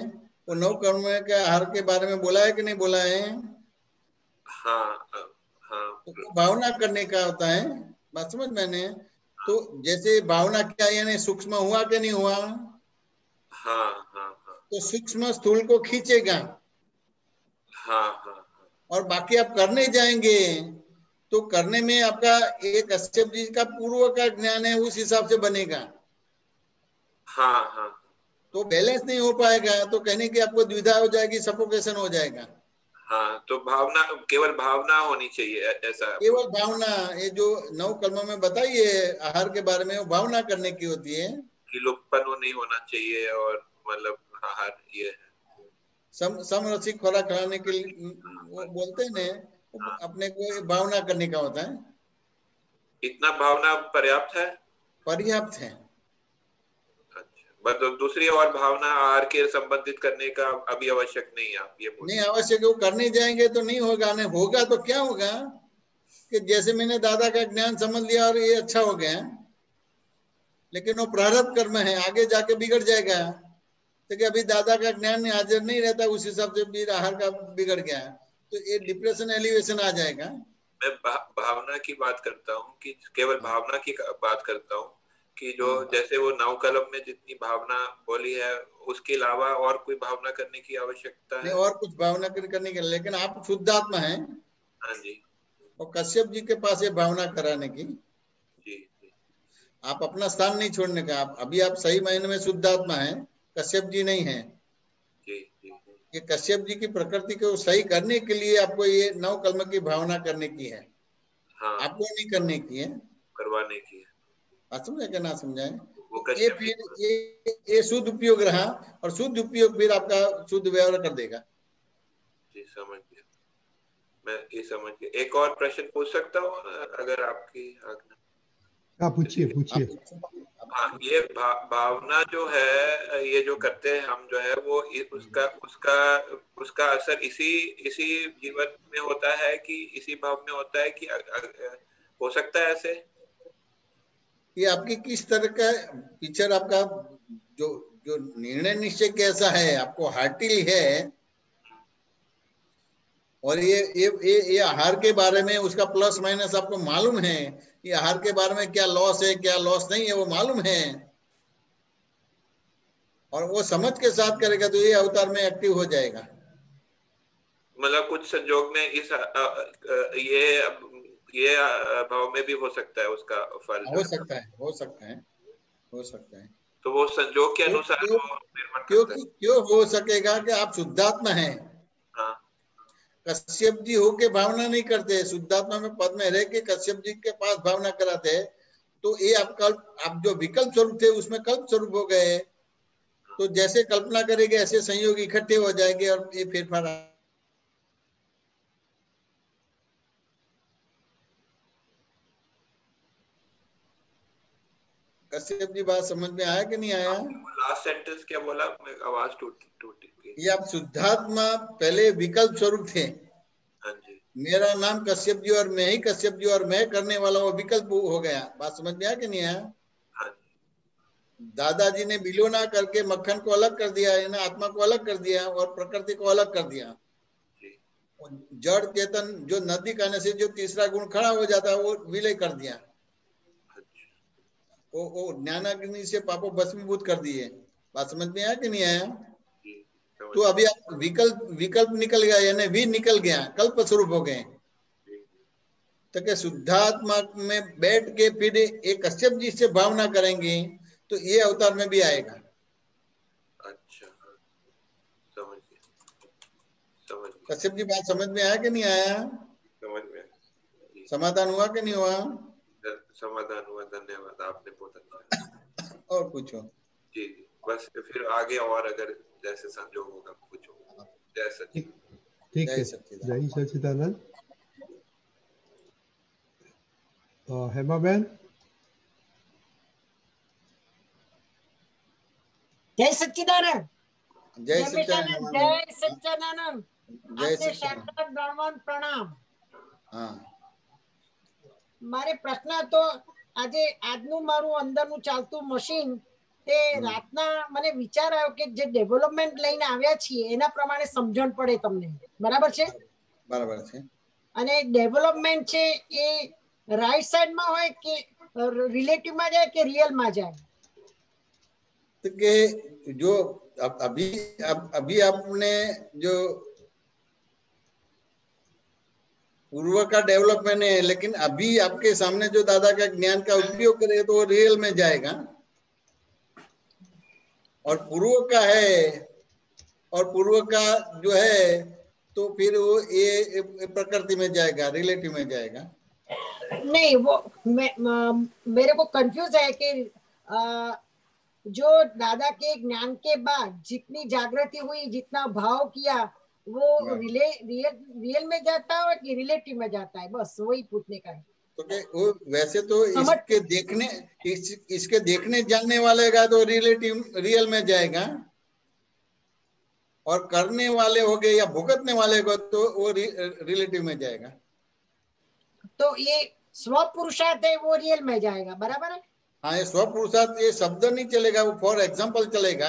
वो 9 कलम के आहार के बारे में बोला है कि नहीं बोला है? हाँ हाँ तो वो भावना करने का होता है। बात समझ मैंने? तो जैसे भावना क्या यानी सूक्ष्म हुआ कि नहीं हुआ? हाँ हाँ हाँ तो सूक्ष्म स्थूल को खींचेगा हाँ हाँ और बाकी आप करने जाएंगे तो करने में आपका एक कश्यप जी का पूर्व का ज्ञान है, उस हिसाब से बनेगा। हाँ हाँ तो बैलेंस नहीं हो पाएगा, तो कहने की आपको द्विधा हो जाएगी, सफोकेशन हो जाएगा। हाँ। तो भावना, केवल भावना होनी चाहिए ऐसा केवल भावना, ये जो 9 कलमों में बताइए आहार के बारे में, वो भावना करने की होती है। कि लुप्तपन नहीं होना चाहिए और मतलब आहार ये है। समरसिक खुराक खिलाने के लिए वो बोलते हैं ना, अपने को भावना करने का होता है। इतना भावना पर्याप्त है? पर्याप्त है। अच्छा, मतलब दूसरी और भावना आहार के संबंधित करने का अभी आवश्यक नहीं है, आप ये बोल? नहीं आवश्यक, वो करने जाएंगे तो नहीं होगा। नहीं होगा तो क्या होगा कि जैसे मैंने दादा का ज्ञान समझ लिया और ये अच्छा हो गया, लेकिन वो प्रारब्ध कर्म है, आगे जाके बिगड़ जाएगा। तो कि अभी दादा का ज्ञान हाजिर नहीं रहता, उस हिसाब से भी आहार का बिगड़ गया, तो ये डिप्रेशन एलिवेशन आ जाएगा। मैं भावना की बात करता हूँ कि केवल भावना की बात करता हूँ कि जो जैसे वो 9 कलम में जितनी भावना बोली है उसके अलावा और कोई भावना करने की आवश्यकता नहीं है? और कुछ भावना करने के, लेकिन आप शुद्धात्मा हैं हाँ जी और कश्यप जी के पास ये भावना कराने की। जी जी आप अपना स्थान नहीं छोड़ने का। आप अभी आप सही मायने में शुद्धात्मा हैं, कश्यप जी नहीं है। जी जी। ये कश्यप जी की प्रकृति को सही करने के लिए आपको ये 9 कलम की भावना करने की है, हाँ, आपको नहीं करने की है। करवाने की है। बात समझे क्या ना समझाए? वो तो ये कश्यप जी फिर ये शुद्ध उपयोग रहा, और शुद्ध उपयोग फिर आपका शुद्ध व्यवहार कर देगा। जी समझ गया, मैं ये समझ गया। एक और प्रश्न पूछ सकता हूँ अगर आपकी आज्ञा? हाँ पूछिए पूछिए। हाँ, ये भावना जो है ये जो करते हैं हम जो है वो उसका उसका उसका असर इसी इसी जीवन में होता है कि इसी भाव में होता है कि हो सकता है ऐसे? ये आपकी किस तरह का पिक्चर, आपका जो जो निर्णय निश्चय कैसा है, आपको हार्टिल है, और ये आहार के बारे में उसका प्लस माइनस आपको मालूम है, ये आहार के बारे में क्या लॉस है क्या लॉस नहीं है वो मालूम है, और वो समझ के साथ करेगा तो ये अवतार में एक्टिव हो जाएगा। मतलब कुछ संजोग में इस ये भाव में भी हो सकता है उसका फल जो हो है। सकता है, हो सकता है, हो सकता है। तो वो संजोग के अनुसार क्यों वो निर्भर क्यों करता है। क्यों हो सकेगा कि आप शुद्धात्मा हैं। हाँ कश्यप जी होके भावना नहीं करते, शुद्धात्मा में पद में रह के कश्यप जी के पास भावना कराते हैं, तो ये आप जो विकल्प स्वरूप थे उसमें कल्प स्वरूप हो गए। तो जैसे कल्पना करेंगे ऐसे संयोग इकट्ठे हो जाएंगे और ये फेरफार कश्यप जी बात समझ में आया कि नहीं आया? लास्ट सेंटेंस क्या बोला? मैं आवाज टूटी गई। ये आप शुद्धात्मा पहले विकल्प स्वरूप थे। हाँ जी। मेरा नाम कश्यप जी और मैं ही कश्यप जी और मैं करने वाला वो विकल्प हो गया। बात समझ में आया कि नहीं आया? हाँ जी। दादाजी ने विलोना करके मक्खन को अलग कर दिया, यानी आत्मा को अलग कर दिया और प्रकृति को अलग कर दिया। जड़ चेतन जो नदी कहने से जो तीसरा गुण खड़ा हो जाता है वो विलय कर दिया। वो ज्ञानाग्नि से पापों भस्मीभूत कर दिए। बात समझ में आया कि नहीं आया? तो अभी आप विकल्प निकल गया, यानी भी निकल गया, कल्प स्वरूप हो गए। तो क्या शुद्धात्मा में बैठ के फिर एक कश्यप जी से भावना करेंगे तो ये अवतार में भी आएगा। अच्छा, समझ गया। कश्यप जी बात समझ में आया कि नहीं आया? समझ में। समाधान हुआ कि नहीं हुआ? समाधान हुआ, धन्यवाद, आपने बहुत अच्छा। और पूछो। जी जी, बस फिर आगे और अगर जैसे संजोग होगा पूछो। जय सच्चिदानंद। ठीक है, जय सच्चिदानंद। हेमा बहन। जय सच्चिदानंद। जय सच्चिदानंद। जय सच्चिदानंद। जय आपने शास्त्र ब्राह्मण प्रणाम। हाँ, મારે પ્રશ્ન તો આજે આજનું મારું અંદરનું ચાલતું મશીન તે રાતના મને વિચાર આવ્યો કે જે ડેવલપમેન્ટ લઈને આવ્યા છીએ એના પ્રમાણે સમજણ પડે તમને, બરાબર છે? બરાબર છે. અને ડેવલપમેન્ટ છે એ રાઈટ સાઈડમાં હોય કે રિલેટિવમાં જાય કે રિયલમાં જાય? तो कि जो अभी आपने जो पूर्व का डेवलपमेंट है, लेकिन अभी आपके सामने जो दादा का ज्ञान का उपयोग करे तो वो रियल में जाएगा। और पूर्व का है और पूर्व का जो है तो फिर वो ये प्रकृति में जाएगा, रिलेटिव में जाएगा। नहीं, वो मेरे को कंफ्यूज है कि जो दादा के ज्ञान के बाद जितनी जागृति हुई, जितना भाव किया, वो रियल में जाता है कि रिलेटिव में जाता है? बस वही पूछने का है। तो वो वैसे तो इसके देखने जानने वाले का तो रियल में जाएगा, और करने वाले हो गए या भुगतने वाले को तो वो रिलेटिव में जाएगा। तो ये स्व पुरुषार्थ है वो रियल में जाएगा, बराबर है? हाँ, ये स्व पुरुषार्थ ये शब्द नहीं चलेगा, वो फॉर एग्जाम्पल चलेगा।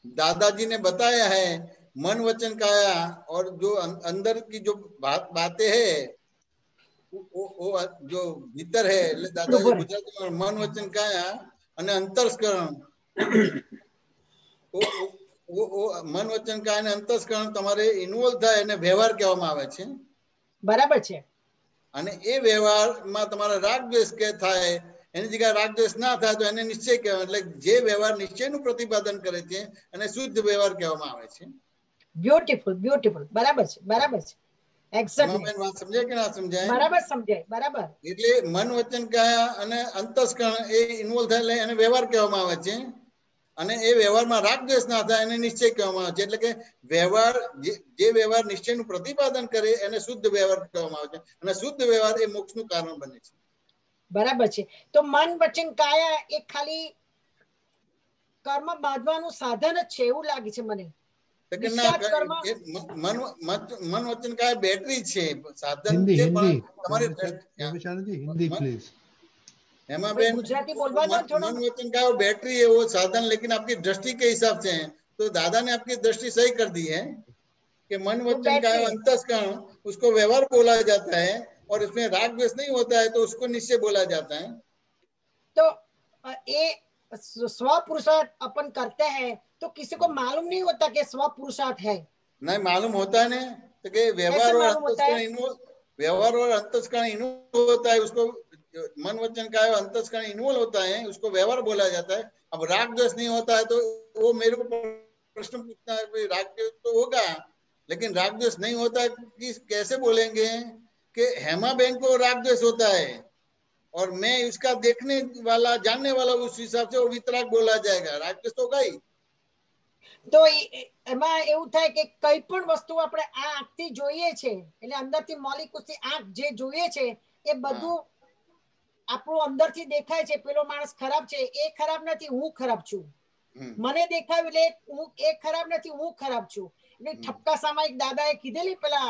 दादाजी ने बताया है मन वचन काया, और जो अंदर की जो बातें है वो जो भीतर है, दादाजी गुजराती में मन वचन काया અને અંતસ્કરણ, वो मन वचन काया અને અંતસ્કરણ તમારે ઇન્વોલ્વ થાય અને વ્યવહાર કહેવામાં આવે છે, બરાબર છે? અને એ વ્યવહારમાં તમારા રાગ દ્વેષ કે થાય, એની જગ્યાએ રાગ દ્વેષ ના થાય તો એને નિશ્ચય કહેવાય। એટલે જે વ્યવહાર નિશ્ચયનું પ્રતિપાદન કરે છે એને શુદ્ધ વ્યવહાર કહેવામાં આવે છે। બ્યુટીફુલ, બ્યુટીફુલ, બરાબર છે, બરાબર છે, એક્ઝેક્ટલી। વાત સમજાય કે ના સમજાય? બરાબર સમજાય, બરાબર। એટલે મન વચન કાયા અને અંતસ્કરણ એ ઇન્વોલ્વ થાય એને વ્યવહાર કહેવામાં આવે છે, અને એ વ્યવહારમાં રાગ દ્વેષ ના થાય એને નિશ્ચય કહેવામાં આવે છે। એટલે કે વ્યવહાર જે વ્યવહાર નિશ્ચયનું પ્રતિપાદન કરે એને શુદ્ધ વ્યવહાર કહેવામાં આવે છે, અને શુદ્ધ વ્યવહાર એ મોક્ષનું કારણ બને છે। બરાબર છે। તો મન વચન કાયા એ ખાલી કર્મ બાંધવાનું સાધન જ છે એવું લાગે છે મને। मन वचन का बैटरी छे, साधन हिंदी छे, हिंदी તમારી जी हिंदी प्लीज। हेमा बेन, मन वचन का बैटरी है वो साधन, लेकिन आपकी दृष्टि के हिसाब से है। तो दादा ने आपकी दृष्टि सही कर दी है कि मन वचन का अंतस्करण उसको व्यवहार बोला जाता है, और इसमें राग द्वेष नहीं होता है तो उसको निश्चय बोला जाता है। तो ये स्व पुरुषार्थ अपन करते हैं तो किसी को मालूम नहीं होता कि स्व पुरुषार्थ है? नहीं मालूम होता है ना, तो कि व्यवहार और अंतस्करण इन्वॉल्व होता है, उसको मन वचन का अंतस्करण इन्वॉल्व होता है, उसको व्यवहार बोला जाता है। अब राग द्वेष नहीं होता है तो वो मेरे को प्रश्न पूछना है, राग द्वेष तो होगा, लेकिन राग द्वेष नहीं होता है कि कैसे बोलेंगे कि हेमा बहन को राग द्वेष होता है और मैं इसका देखने वाला जानने वाला, उस हिसाब से वो वितराग बोला जाएगा, राग द्वेष तो होगा ही। तो એમાં એવું થાય કે કઈ પણ વસ્તુ આપણે આ આંખથી જોઈએ છે, એટલે અંદરથી મોલિક્યુલથી આંખ જે જોઈએ છે એ બધું આપણું અંદરથી દેખાય છે પેલો માણસ ખરાબ છે, એ ખરાબ નથી, હું ખરાબ છું. મને દેખાયું એટલે હું એ ખરાબ નથી, હું ખરાબ છું. એટલે ઠપકાસામાં એક દાદાએ કીધેલી પેલા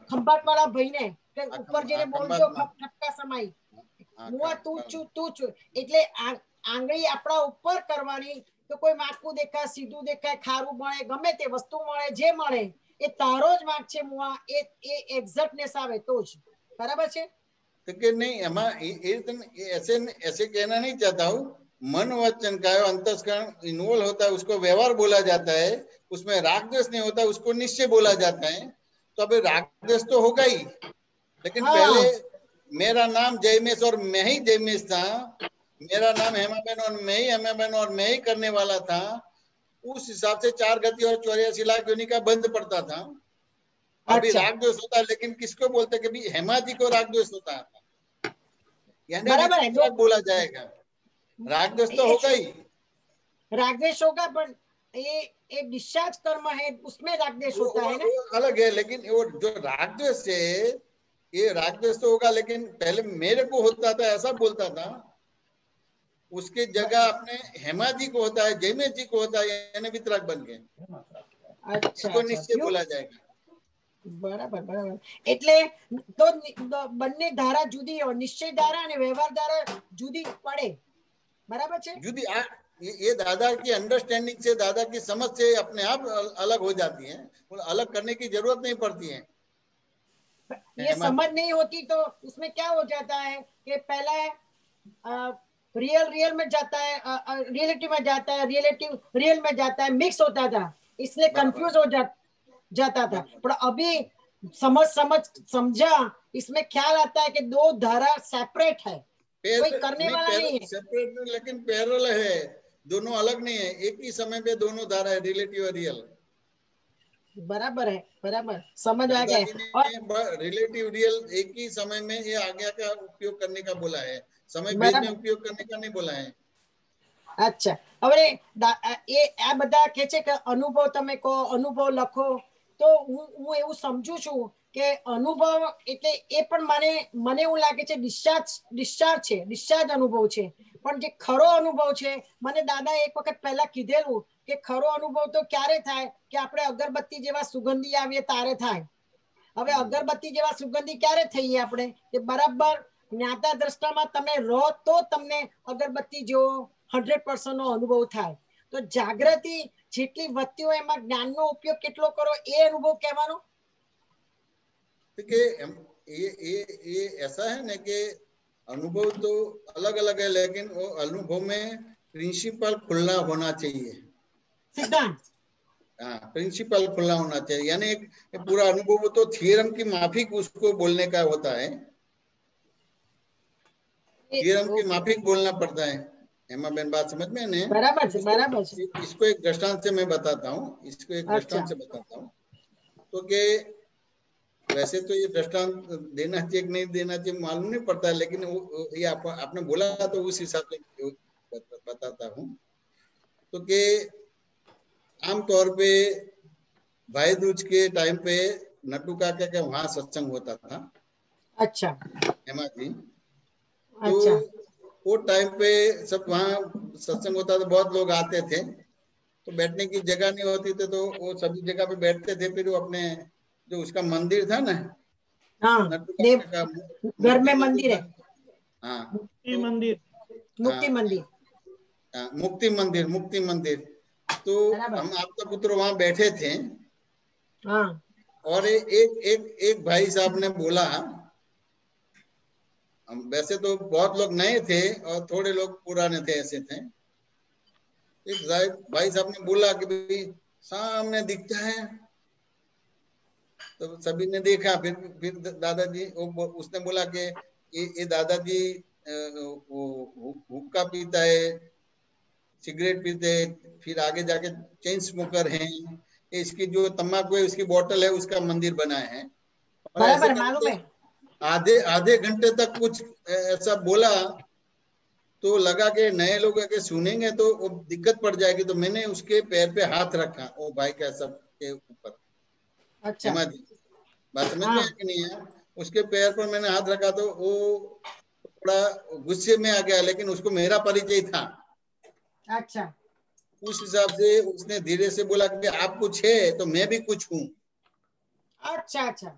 ખંભાત વાળા ભાઈને કે ઉપર જઈને બોલજો ઠપકાસામાં, હું તું છું તું છું. એટલે આંગળી આપણા ઉપર કરવાની, તો કોઈ માથું દેખાય, સીધું દેખાય, ખારું મળે, ગમે તે વસ્તુ મળે, જે મળે એ તારો જ વાંક છે મુઆ, એ એક્ઝેક્ટનેસ આવે તો જ. બરાબર છે? तो कि नहीं हमारा ऐसे ऐसे कहना नहीं चाहता हूँ, मन वचन का अंतस्करण इन्वॉल्व होता है, उसको व्यवहार बोला जाता है, उसमें राग द्वेष नहीं होता, उसको निश्चय बोला जाता है. तो अभी राग द्वेष तो होगा ही, लेकिन पहले मेरा नाम जयमेश और मैं ही जयमेश था, मेरा नाम हेमाबेन और मैं ही हेमाबेन और मैं ही करने वाला था, उस हिसाब से 4 गति और 84 लाख योनि का बंद पड़ता था. अभी राग द्वेष होता है, लेकिन किसको बोलते हैं कि हेमा जी को राग द्वेष होता है, यानी बोला जाएगा. राग द्वेष तो होगा ही, राग द्वेष होगा, पर ये डिस्चार्ज कर्म है, उसमें राग द्वेष होता है ना, अलग है. लेकिन वो जो राग द्वेष है, ये राग द्वेष तो होगा, लेकिन पहले मेरे को होता था ऐसा बोलता था, उसके जगह अपने हेमा जी को होता है, जयमेश जी को होता है, यानी वितराग बन गए. अच्छा, निश्चय बोला जाएगा. बराबर बराबर. એટલે તો બંને ધારા જુદી હોય, નિશ્ચય ધારા અને વ્યવહાર ધારા જુદી પડે. બરાબર છે? जुदी ये दादा की अंडरस्टैंडिंग से, दादा की समझ से अपने आप अलग हो जाती है, अलग करने की जरूरत नहीं पड़ती है. ये समझ नहीं होती तो उसमें क्या हो जाता है कि पहला रियल में जाता है, रियलिटी में जाता है, रियल में जाता है, मिक्स होता था, इसलिए कंफ्यूज हो जाता था. पर अभी समझा, इसमें ख्याल आता है कि 2 धारा सेपरेट है, कोई करने वाला नहीं है. सेपरेट लेकिन पैरेलल है, दोनों अलग नहीं है, एक ही समय पे दोनों धारा है, रिलेटिव और रियल. बराबर है, बराबर समझ आ गया. और रिलेटिव रियल एक ही समय में ये आज्ञा का उपयोग करने का बोला है, समय भेद में उपयोग करने का नहीं बोला है. अच्छा, હવે એ આ બધા કહે છે કે અનુભવ તમે કહો, અનુભવ લખો, તો હું એવું સમજુ છું કે અનુભવ એટલે એ પણ મને એવું લાગે છે ડિસ્ચાર્જ અનુભવ છે. પણ જે ખરો અનુભવ છે, મને દાદા એક વખત પહેલા કીધેલું કે ખરો અનુભવ તો ક્યારે થાય કે આપણે અગરબત્તી જેવા સુગંધી આવીએ ત્યારે થાય. હવે અગરબત્તી જેવા સુગંધી ક્યારે થઈએ આપણે? કે બરાબર જ્ઞાતા દ્રષ્ટામાં તમે રહો તો તમને અગરબત્તી જેવો 100% નો અનુભવ થાય. તો જાગૃતિ જેટલી વધતી હોય એમાં જ્ઞાનનો ઉપયોગ કેટલો કરો, એ અનુભવ કહેવાનો. ये ऐसा है ना कि अनुभव तो अलग अलग है, लेकिन वो अनुभव में प्रिंसिपल खुलना होना चाहिए. सिद्धांत, हाँ, प्रिंसिपल खुलना होना चाहिए, यानी एक पूरा अनुभव तो थियरम की माफिक उसको बोलने का होता है, थियरम की माफिक बोलना पड़ता है. हेमा बेन बात समझ में नहीं? बराबर से, बराबर से. इसको एक दृष्टांत से मैं बताता हूँ, इसको एक दृष्टांत से बताता हूँ. तो कि वैसे तो ये दृष्टांत देना चाहिए कि नहीं देना चाहिए मालूम नहीं पड़ता है, लेकिन ये आपने बोला तो उस हिसाब से बताता हूँ. तो कि आमतौर पे भाई दूज के टाइम पे नट्टू काका के वहां सत्संग होता था. अच्छा, हेमा जी, अच्छा, वो टाइम पे सब वहाँ सत्संग होता था, बहुत लोग आते थे, तो बैठने की जगह नहीं होती थी, तो वो सभी जगह पे बैठते थे. फिर वो अपने जो उसका मंदिर था ना, हाँ, घर में मंदिर है, हाँ, मुक्ति मंदिर. तो हम आपका पुत्र वहां बैठे थे. हाँ. और एक भाई साहब ने बोला, वैसे तो बहुत लोग नए थे और थोड़े लोग पुराने थे, ऐसे थे. एक भाई साहब ने बोला कि भाई सामने दिखता है, तो सभी ने देखा. फिर दादाजी उसने बोला कि ये दादाजी हुक्का पीता है, सिगरेट पीते, फिर आगे जाके चेन स्मोकर हैं, इसकी जो तम्बाकू है उसकी बोतल है, उसका मंदिर बनाए हैं. बराबर मालूम है. आधे घंटे तक कुछ ऐसा बोला, तो लगा कि नए लोग अगर सुनेंगे तो वो दिक्कत पड़ जाएगी. तो मैंने उसके पैर पे हाथ रखा, वो भाई का सब के ऊपर. अच्छा, बात समझ में कि नहीं है? उसके पैर पर मैंने हाथ रखा, तो वो थोड़ा गुस्से में आ गया, लेकिन उसको मेरा परिचय था। अच्छा उस हिसाब से उसने धीरे से बोला कि आप कुछ है तो मैं भी कुछ हूँ। अच्छा अच्छा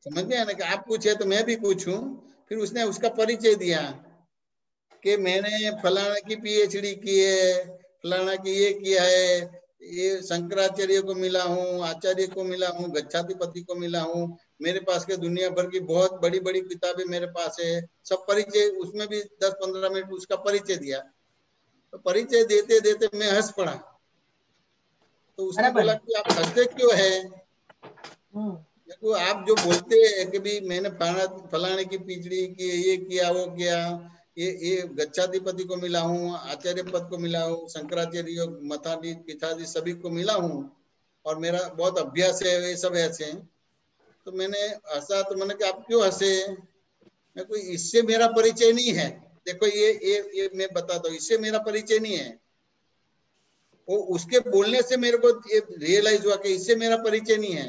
समझ गया ना कि आप कुछ है तो मैं भी कुछ हूँ। फिर उसने उसका परिचय दिया कि मैंने फलाना की पीएचडी की है, फलाना की ये किया है, ये शंकराचार्य को मिला हूँ, आचार्य को मिला हूँ, गच्छाधिपति को मिला हूँ, मेरे पास के दुनिया भर की बहुत बड़ी बड़ी किताबें मेरे पास है। सब परिचय उसमें भी 10-15 मिनट उसका परिचय दिया। तो परिचय देते देते मैं हंस पड़ा। तो उसने बोला कि आप हंसते क्यों है? देखो आप जो बोलते हैं कि भी मैंने फलाने की पीएचडी की, ये किया वो किया, ये गच्छाधिपति को मिला हूँ, आचार्य पद को मिला हूँ, शंकराचार्य मठाधीश पीठाधीश सभी को मिला हूँ और मेरा बहुत अभ्यास है, ये सब ऐसे हैं। तो मैंने हंसा। तो मैंने कहा आप क्यों हंसे? मैं कोई इससे मेरा परिचय नहीं है। देखो ये मैं बताता हूँ, इससे मेरा परिचय नहीं है। वो उसके बोलने से मेरे को ये रियलाइज हुआ कि इससे मेरा परिचय नहीं है।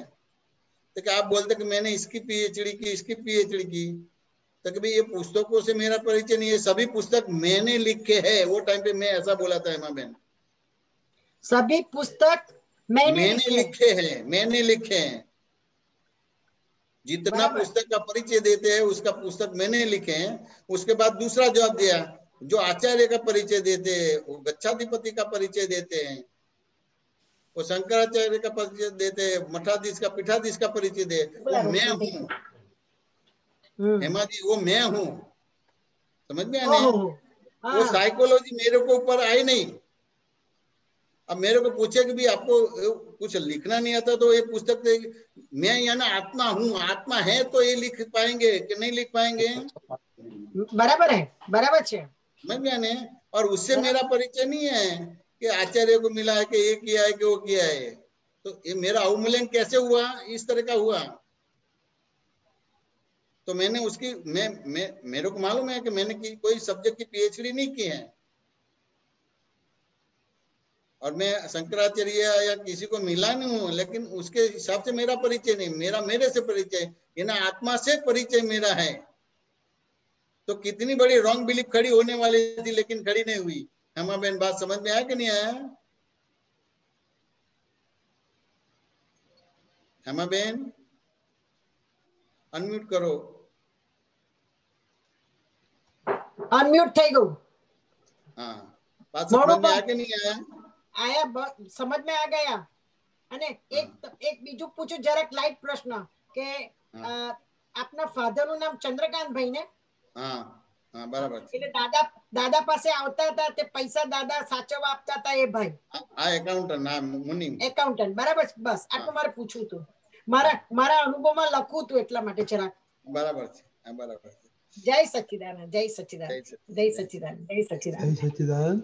तो क्या आप बोलते कि मैंने इसकी पीएचडी की, इसकी पीएचडी की, तो कभी ये पुस्तकों से मेरा परिचय नहीं है, सभी पुस्तक मैंने लिखे हैं। वो टाइम पे मैं ऐसा बोला था हेमा बहन, सभी पुस्तक मैंने लिखे हैं, मैंने लिखे हैं। जितना पुस्तक का परिचय देते हैं उसका पुस्तक मैंने लिखे हैं। उसके बाद दूसरा जवाब दिया, जो आचार्य का परिचय देते हैं, वो गच्छाधिपति का परिचय देते हैं, वो शंकराचार्य का परिचय देते हैं, मठाधीश का पीठाधीश का परिचय दे, वो मैं हूँ हेमा जी, वो मैं हूँ। समझ में आने? वो साइकोलॉजी मेरे को ऊपर आई नहीं। अब मेरे को पूछे कि भी आपको कुछ लिखना नहीं आता तो ये पुस्तक मैं या ना आत्मा हूँ, आत्मा है तो ये लिख पाएंगे कि नहीं लिख पाएंगे? बराबर है, बराबर है। समझ में आने? और उससे मेरा परिचय नहीं है कि आचार्य को मिला है कि ये किया है कि वो किया है। तो ये मेरा अवमूल्यन कैसे हुआ? इस तरह का हुआ। तो मैंने उसकी मेरे को मालूम है कि मैंने कोई सब्जेक्ट की पीएचडी नहीं की है और मैं शंकराचार्य या किसी को मिला नहीं हूँ, लेकिन उसके हिसाब से मेरा परिचय नहीं, मेरा मेरे से परिचय, ये ना आत्मा से परिचय मेरा है। तो कितनी बड़ी रॉन्ग बिलीफ खड़ी होने वाली थी, लेकिन खड़ी नहीं हुई। हेमा बहन बात समझ में आया कि नहीं आया? हेमा बहन अनम्यूट करो। अनम्यूट થઈ ગયું। हाँ, बात समझ में आया कि नहीं आया? आया, समझ में आ गया। અને એક બીજું પૂછું જરાક લાઈટ પ્રશ્ન કે આપના ફાધર નું નામ ચંદ્રકાંત ભાઈ ને? હા હા બરાબર છે। એટલે દાદા પાસે આવતા હતા તે પૈસા દાદા સાચવવા આપતા હતા એ ભાઈ? આ એકાઉન્ટન્ટ નામ મુનિમ એકાઉન્ટન્ટ, બરાબર છે। બસ આટલું મારે પૂછવું હતું, મારા અનુભવમાં લખવું હતું એટલા માટે જરાક। બરાબર છે, હા બરાબર છે। જય સચ્ચિદાનંદ, જય સચ્ચિદાનંદ, જય સચ્ચિદાનંદ, જય સચ્ચિદાનંદ, જય સચ્ચિદાનંદ।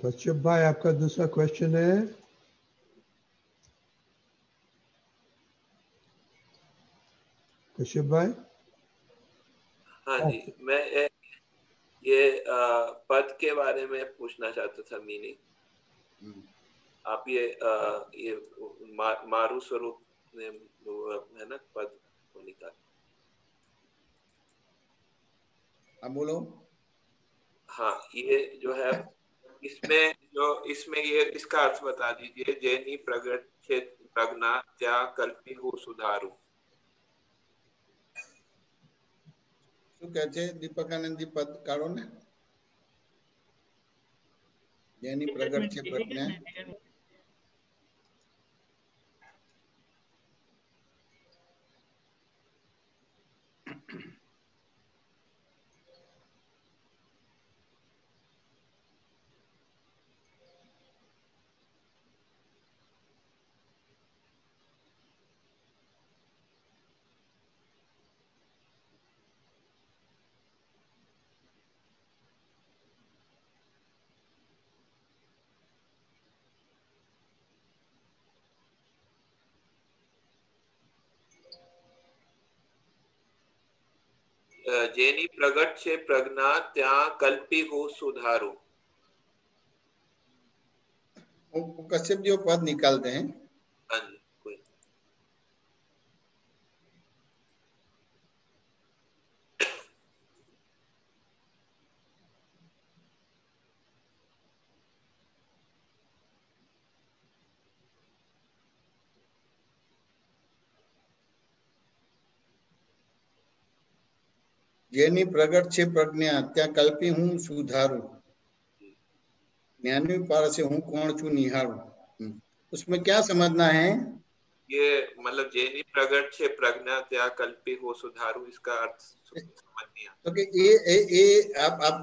कश्यप भाई आपका दूसरा क्वेश्चन है। कश्यप भाई। हाँ जी, मैं ये पद के बारे में पूछना चाहता था मीनिंग। आप ये मारू स्वरूप ने है ना पद को निकाल। अब बोलो। हाँ, ये जो है इसमें ये इसका अर्थ बता दीजिए। जेनी प्रगट प्रज्ञा त्या कल्पी हो सुधारू। શું કહે છે દીપકાનંદજી? પદ કાઢો ને। જેની પ્રગટ છે પ્રજ્ઞા। जेनी प्रगट छे प्रज्ञा त्या कल्पी हो सुधारू। कश्यप जी पद निकालते हैं। हाँ जी, कोई જેની પ્રગટ છે પ્રજ્ઞા ત્યાં કલ્પી હું સુધારું ज्ञानी पार से हूँ कौन छू निहारू। उसमें क्या समझना है? ये मतलब जेनी प्रगट छे प्रज्ञा त्या कल्पी हो सुधारू, इसका अर्थ समझ नहीं आता। तो ये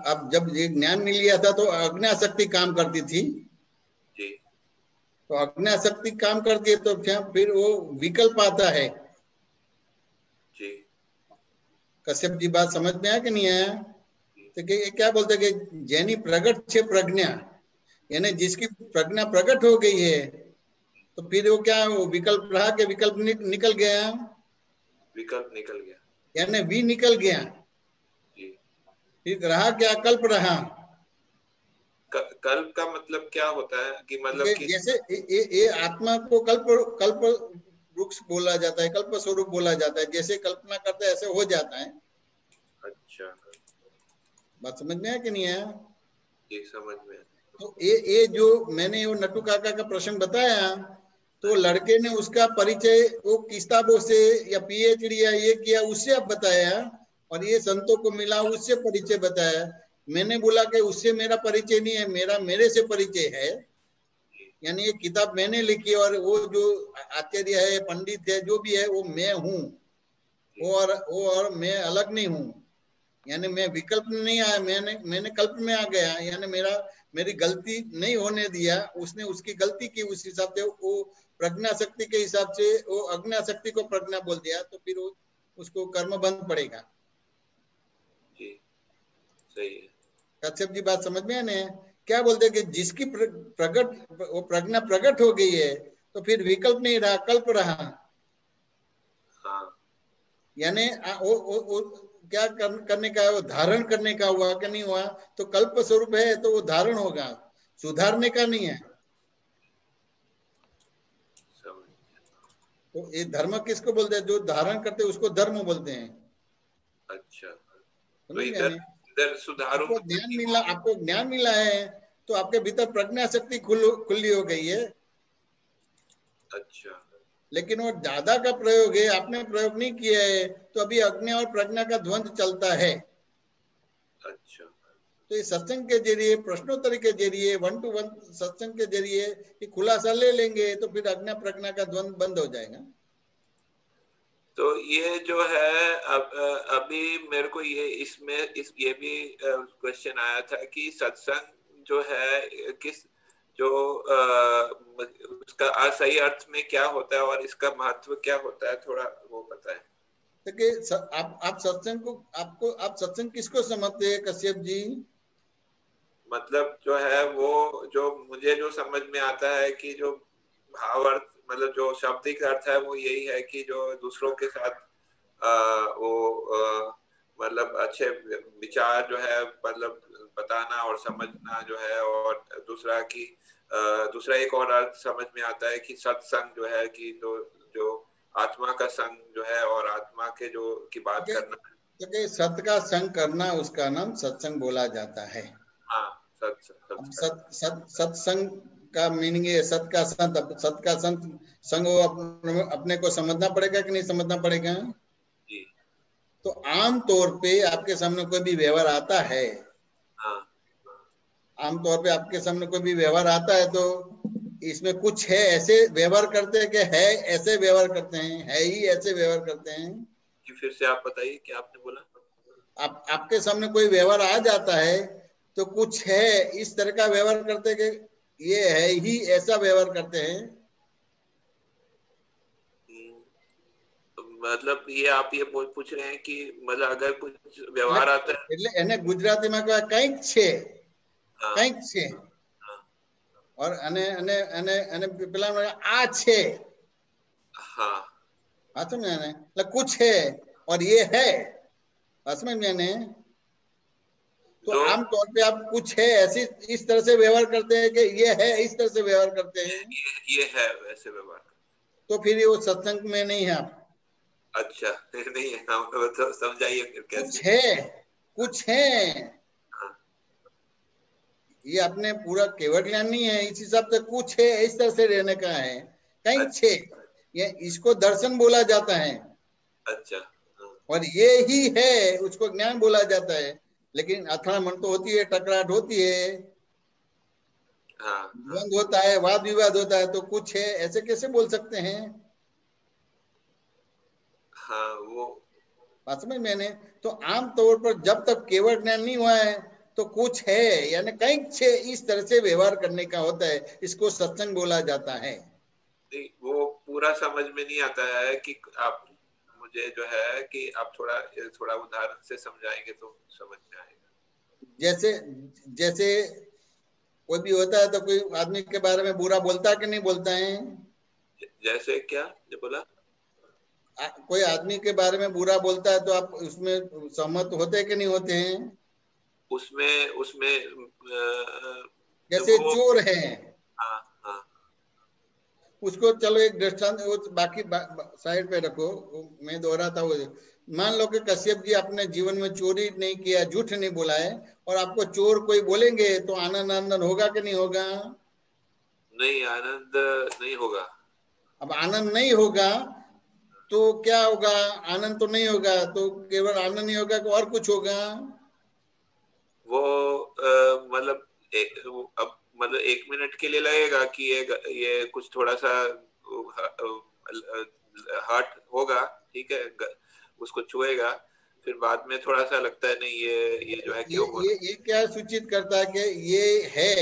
आप जब ये ज्ञान मिल गया था तो अज्ञा शक्ति काम करती थी जी। तो अज्ञा शक्ति काम करती है तो फिर वो विकल्प आता है जी। कश्यप जी बात समझ में आया कि नहीं आया? तो क्या बोलते कि जेनी प्रगट छे प्रज्ञा यानी जिसकी प्रज्ञा प्रकट हो गई है तो फिर वो क्या वो विकल्प रहा कि विकल्प निकल गया? विकल्प निकल गया यानी वी निकल गया जी। फिर रहा क्या? कल्प रहा। कल्प का मतलब क्या होता है कि मतलब कि जैसे ये आत्मा को कल्प वृक्ष बोला जाता है, कल्प स्वरूप बोला जाता है, जैसे कल्पना करते हैं ऐसे हो जाता है। अच्छा बात समझ में आया कि नहीं आया? जी समझ में। तो ये जो मैंने वो नट्टू काका का प्रश्न बताया तो लड़के ने उसका परिचय वो किताबों से या पीएचडी या ये किया उससे अब बताया और ये संतों को मिला उससे परिचय बताया। मैंने बोला कि उससे मेरा परिचय नहीं है, मेरे से परिचय है। यानी ये किताब मैंने लिखी और वो जो आचार्य है पंडित है जो भी है वो मैं हूँ, वो और मैं अलग नहीं हूँ। यानी मैं विकल्प में नहीं आया, मैंने कल्प में आ गया। यानी मेरी गलती नहीं होने दिया, उसने उसकी गलती की, उस हिसाब से वो प्रज्ञा शक्ति के हिसाब से वो अज्ञा शक्ति को प्रज्ञा बोल दिया तो फिर उसको कर्म बंद पड़ेगा। जी सही है। कश्यप जी बात समझ में आने क्या बोलते कि जिसकी वो प्रज्ञा प्रकट हो गई है तो फिर विकल्प नहीं रहा, कल्प रहा। हाँ। यानी वो क्या करने का है? वो धारण करने का हुआ कि नहीं हुआ? तो कल्प स्वरूप है तो वो धारण होगा, सुधारने का नहीं है। तो ये धर्म किसको बोलते हैं? जो धारण करते हैं उसको धर्म बोलते हैं। अच्छा तो इधर सुधारू आपको ज्ञान मिला है तो आपके भीतर प्रज्ञा शक्ति खुली हो गई है। अच्छा लेकिन वो दादा का प्रयोग है, आपने प्रयोग नहीं किया है तो अभी अज्ञा और प्रज्ञा का द्वंद्व चलता है। अच्छा तो ये सत्संग के जरिए, प्रश्नोत्तर के जरिए, 1-to-1 सत्संग के जरिए ये खुलासा ले लेंगे तो फिर अज्ञा प्रज्ञा का द्वंद्व बंद हो जाएगा। तो ये जो है अभी मेरे को ये भी क्वेश्चन आया था कि सत्संग जो है किस जो उसका सही अर्थ में क्या होता है और इसका महत्व क्या होता है, थोड़ा वो बताएं। देखिए आप सत्संग को आप सत्संग किसको समझते हैं कश्यप जी? मतलब जो है वो जो मुझे जो समझ में आता है कि जो भाव अर्थ मतलब जो शाब्दिक अर्थ है वो यही है कि जो दूसरों के साथ मतलब अच्छे विचार जो है मतलब बताना और समझना जो है, और दूसरा एक और अर्थ समझ में आता है कि सत्संग जो है कि जो आत्मा का संग जो है और आत्मा के जो की बात करना, तो सत का संग करना उसका नाम सत्संग बोला जाता है। हाँ सत्संग का मीनिंग है सत का संत संग अपने को समझना पड़ेगा कि नहीं समझना पड़ेगा? जी। तो आम तौर पे आपके सामने कोई भी व्यवहार आता है, आम तौर पे आपके सामने कोई भी व्यवहार आता है तो इसमें कुछ है ऐसे व्यवहार करते हैं कि है ऐसे व्यवहार करते हैं, है ही ऐसे व्यवहार करते हैं। कि फिर से आप बताइए क्या आपने बोला? आपके सामने कोई व्यवहार आ जाता है तो कुछ है इस तरह का व्यवहार करते हैं कि ये है ही ऐसा व्यवहार करते हैं। मतलब ये आप ये पूछ रहे हैं कि मतलब अगर कुछ व्यवहार आता है એટલે એને ગુજરાતીમાં કહેવાય કંઈક છે, કંઈક છે और અને પેલા આ છે, हाँ समझ में आने मतलब कुछ है और ये है, समझ में आने। तो आमतौर पे आप कुछ है ऐसी इस तरह से व्यवहार करते हैं कि ये है इस तरह से व्यवहार करते हैं, ये है वैसे व्यवहार, तो फिर ये वो सत्संग में नहीं है आप। अच्छा नहीं है, तो समझाइए फिर कैसे? कुछ है ये अपने पूरा केवल ज्ञान नहीं है, इस हिसाब से कुछ है इस तरह से रहने का है, कहीं छे ये इसको दर्शन बोला जाता है। अच्छा और ये ही है, उसको ज्ञान बोला जाता है। लेकिन अथामन तो होती है, टकराट होती है, द्वंद होता है, वाद विवाद होता है, तो कुछ है ऐसे कैसे बोल सकते हैं? हाँ, वो बात समझ मैंने तो आमतौर पर जब तक केवल ज्ञान नहीं हुआ है तो कुछ है, यानी कहीं से इस तरह से व्यवहार करने का होता है, इसको सत्संग बोला जाता है। वो पूरा समझ में नहीं आता है कि आप मुझे जो है कि आप थोड़ा थोड़ा उदाहरण से समझाएंगे तो समझ में आएगा। जैसे जैसे कोई भी होता है तो कोई आदमी के बारे में बुरा बोलता है कि नहीं बोलता है? जैसे क्या जो बोला? कोई आदमी के बारे में बुरा बोलता है तो आप उसमें सहमत होते हैं कि नहीं होते हैं? उसमें उसमें जैसे चोर है, हाँ हाँ, उसको चलो एक दृष्टांत, वो बाकी साइड पे रखो, मैं दोहराता हूँ। मान लो कि कश्यप जी अपने जीवन में चोरी नहीं किया, झूठ नहीं बोला है, और आपको चोर कोई बोलेंगे तो आनंद आनंद होगा कि नहीं होगा? नहीं, आनंद नहीं होगा। अब आनंद नहीं होगा तो क्या होगा? आनंद तो नहीं होगा, तो केवल आनंद नहीं होगा कि और कुछ होगा? वो मतलब अब मतलब 1 मिनट के लिए लगेगा कि ये कुछ थोड़ा सा हर्ट होगा, ठीक है, उसको छुएगा, फिर बाद में थोड़ा सा लगता है नहीं ये जो है क्यों बोला। ये क्या सूचित करता है कि ये है,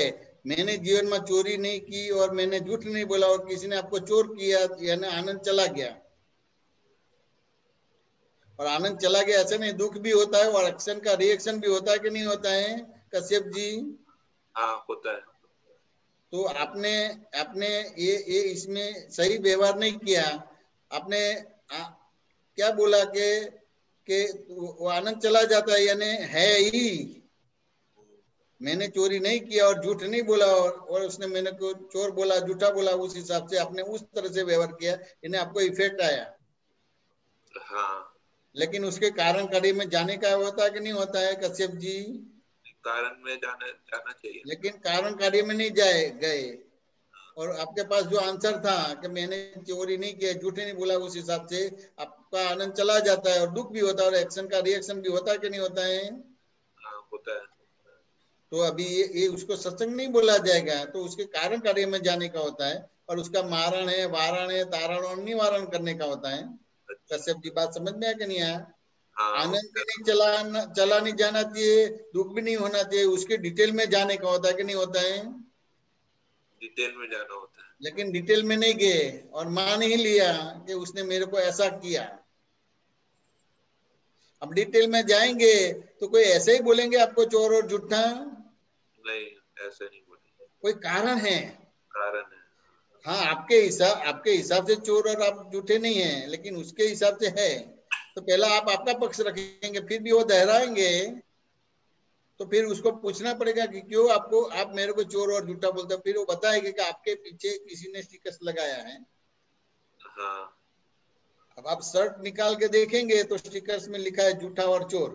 मैंने जीवन में चोरी नहीं की और मैंने झूठ नहीं बोला और किसी ने आपको चोर किया, यानी आनंद चला गया। और आनंद चला गया ऐसे नहीं, दुख भी होता है और एक्शन का रिएक्शन भी होता है कि नहीं होता है कश्यप जी? हाँ, होता है। तो आपने आपने ये इसमें सही व्यवहार नहीं किया, आपने क्या बोला कि वो आनंद चला जाता है, यानी है ही, मैंने चोरी नहीं किया और झूठ नहीं बोला और उसने मैंने को चोर बोला, झूठा बोला, उस हिसाब से आपने उस तरह से व्यवहार किया, इन्हें आपको इफेक्ट आया। हाँ, लेकिन उसके कारण कार्य में जाने का होता है कि नहीं होता है कश्यप जी? कारण में जाना चाहिए। लेकिन कारण कार्य में नहीं गए, और आपके पास जो आंसर था कि मैंने चोरी नहीं किया, झूठे नहीं बोला, उस हिसाब से आपका आनंद चला जाता है और दुख भी होता है और एक्शन का रिएक्शन भी होता है कि नहीं होता है? हाँ, होता है। तो अभी ये उसको सत्संग नहीं बोला जाएगा, तो उसके कारण कार्य में जाने का होता है, और उसका मारण है, वारण है, तारण और निवारण करने का होता है। कश्यप जी बात समझ में आया कि नहीं आया? आनंद भी नहीं चला नहीं जाना चाहिए, दुख भी नहीं होना चाहिए, उसके डिटेल में जाने का होता है कि नहीं होता है? डिटेल में जाना होता है। लेकिन डिटेल में नहीं गए और मान ही लिया कि उसने मेरे को ऐसा किया। अब डिटेल में जाएंगे तो कोई ऐसे ही बोलेंगे आपको चोर और झूठा? नहीं, ऐसे नहीं बोलेंगे, कोई कारण है। कारण है। हाँ, आपके हिसाब से चोर और आप झूठे नहीं हैं, लेकिन उसके हिसाब से है। तो पहला आप आपका पक्ष रखेंगे, फिर भी वो दोहराएंगे, तो फिर उसको पूछना पड़ेगा कि क्यों आप मेरे को चोर और झूठा बोलते हो। फिर वो बताएगा कि आपके पीछे किसी ने स्टिकर्स लगाया है। हाँ। अब आप शर्ट निकाल के देखेंगे तो स्टिकर्स में लिखा है झूठा और चोर।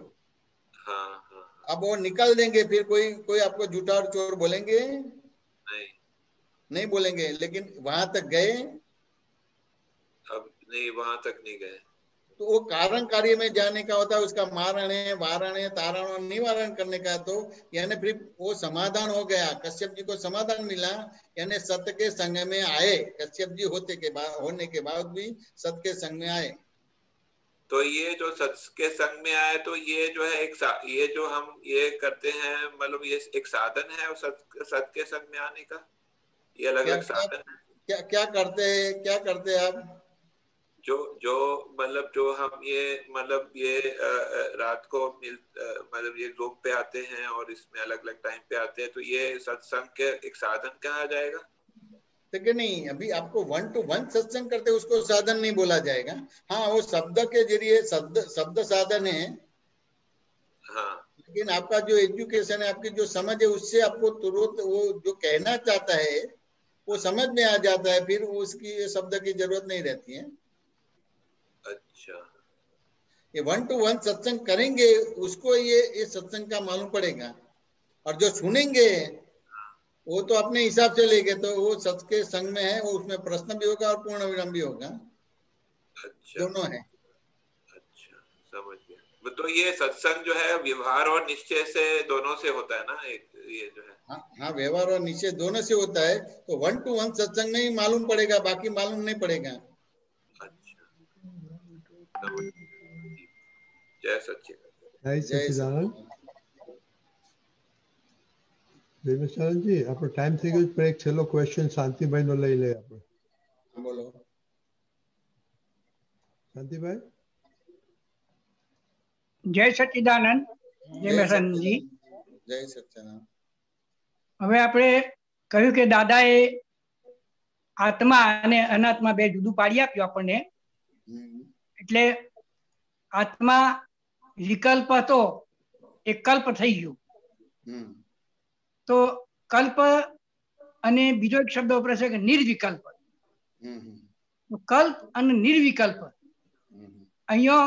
हाँ, हाँ। अब वो निकाल देंगे, फिर कोई आपको झूठा और चोर बोलेंगे? नहीं बोलेंगे। लेकिन वहां तक गए? अब नहीं, वहां तक नहीं गए। तो वो कारण कार्य में जाने का होता है, उसका मारण है, वारण है, तारण और निवारण करने का। तो यानी फिर वो समाधान हो गया, कश्यप जी को समाधान मिला, यानी सत्य के संग में आए। कश्यप जी होने के बाद भी सत्य के संग में आए। तो ये जो सत्य के संग में आए, तो ये जो है ये जो हम ये करते हैं, मतलब ये एक साधन है सत्य के संग में आने का, ये अलग अलग साधन है। क्या करते हैं आप? जो मतलब जो हम ये मतलब ये रात को मतलब ये रूम पे आते हैं और इसमें अलग अलग टाइम पे आते हैं, तो ये सत्संग के एक साधन कहा जाएगा? ठीक है, नहीं, अभी आपको 1 to 1 सत्संग करते उसको साधन नहीं बोला जाएगा। हाँ, वो शब्द के जरिए शब्द साधन है। हाँ। लेकिन आपका जो एजुकेशन है, आपकी जो समझ है, उससे आपको तुरंत वो जो कहना चाहता है वो समझ में आ जाता है, फिर उसकी शब्द की जरूरत नहीं रहती है। अच्छा। ये 1 to 1 सत्संग करेंगे उसको ये सत्संग का मालूम पड़ेगा, और जो सुनेंगे वो तो अपने हिसाब से लेंगे, तो वो सत्य के संग में है, वो उसमें प्रश्न भी होगा और पूर्ण विराम भी होगा। अच्छा। दोनों है। अच्छा, समझ तो ये सत्संग जो है व्यवहार और निश्चय से दोनों से होता है ना, एक ये जो है। हाँ, व्यवहार और निश्चय दोनों से होता है। तो 1 to 1 सत्संग में ही मालूम पड़ेगा, बाकी मालूम नहीं पड़ेगा। अच्छा, जय सच्चिदानंद। जय सच्चिदानंद। દેવેશાનંદ जी, આપણો ટાઈમ થઈ ગયો છે। એક છેલ્લો ક્વેશ્ચન શાંતિભાઈ નો લઈ લે આપણે। બોલો શાંતિભાઈ। જય સચ્ચિદાનંદ। જય મેસનજી। જય સચ્ચિદાનંદ। હવે આપણે કહ્યું કે દાદાએ આત્મા અને અનાત્મા બે જુદું પાડી આપ્યું આપણને। એટલે આત્મા વિકલ્પ હતો એ કલ્પ થઈ ગયું। તો કલ્પ અને બીજો એક શબ્દ વપરાય છે કે નિર્વિકલ્પ। તો કલ્પ અને નિર્વિકલ્પ અહીંયા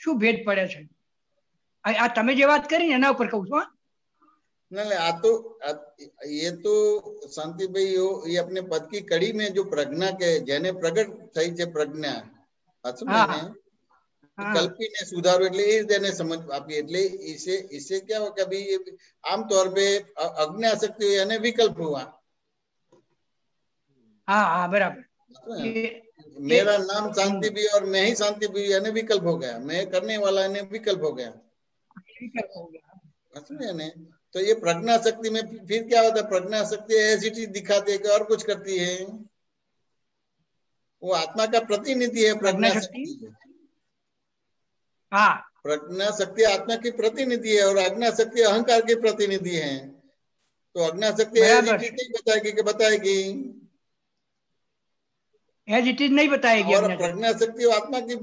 શું ભેદ પડે છે? આ તમે જે વાત કરી ને એના ઉપર કહું છું। नहीं, ये तो शांति भाई ये अपने पद की कड़ी में जो प्रज्ञा के जेने प्रगट થઈ છે પ્રજ્ઞા, कल्पी ने सुधारो એટલે એ તેને સમજ આપી। એટલે इससे क्या हो कभी आमतौर पे अज्ञा शक्ति हुई यानी विकल्प हुआ। हाँ बराबर। मेरा नाम शांति भी और मैं ही शांति भी यानी विकल्प हो गया, मैं करने वाला यानी विकल्प हो गया। तो ये प्रज्ञा शक्ति में फिर क्या होता है? प्रज्ञा शक्ति ऐसी चीज दिखाती है कि और कुछ करती है। वो आत्मा का प्रतिनिधि है प्रज्ञा शक्ति। हाँ, प्रज्ञा शक्ति आत्मा की प्रतिनिधि है और अज्ञा शक्ति अहंकार की प्रतिनिधि है। तो अज्ञा शक्ति ऐसी चीज नहीं बताएगी कि बताएगी, ऐसी चीज नहीं बताएगी। और प्रज्ञा शक्ति आत्मा की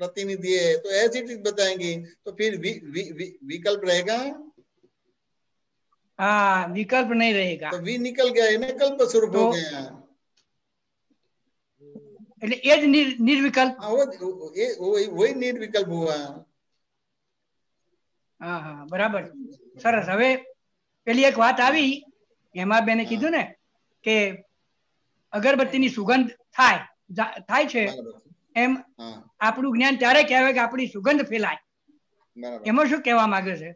प्रतिनिधि है तो ऐसी चीज बताएंगी। तो फिर विकल्प रहेगा? हाँ, विकल्प नहीं रहेगा। तो वी निकल गया है ना, कल्प स्वरूप हो गया। એટલે એ જ નિર્વિકલ્પ। हाँ, वही निर्विकल्प हुआ। हाँ हाँ बराबर, सरस। હવે પેલી એક વાત આવી, હેમાબેને કીધું ને કે અગરબત્તીની સુગંધ થાય છે એમ આપણું જ્ઞાન ત્યારે કહેવાય કે આપણી સુગંધ ફેલાય। એમાં શું કહેવા માંગે છે?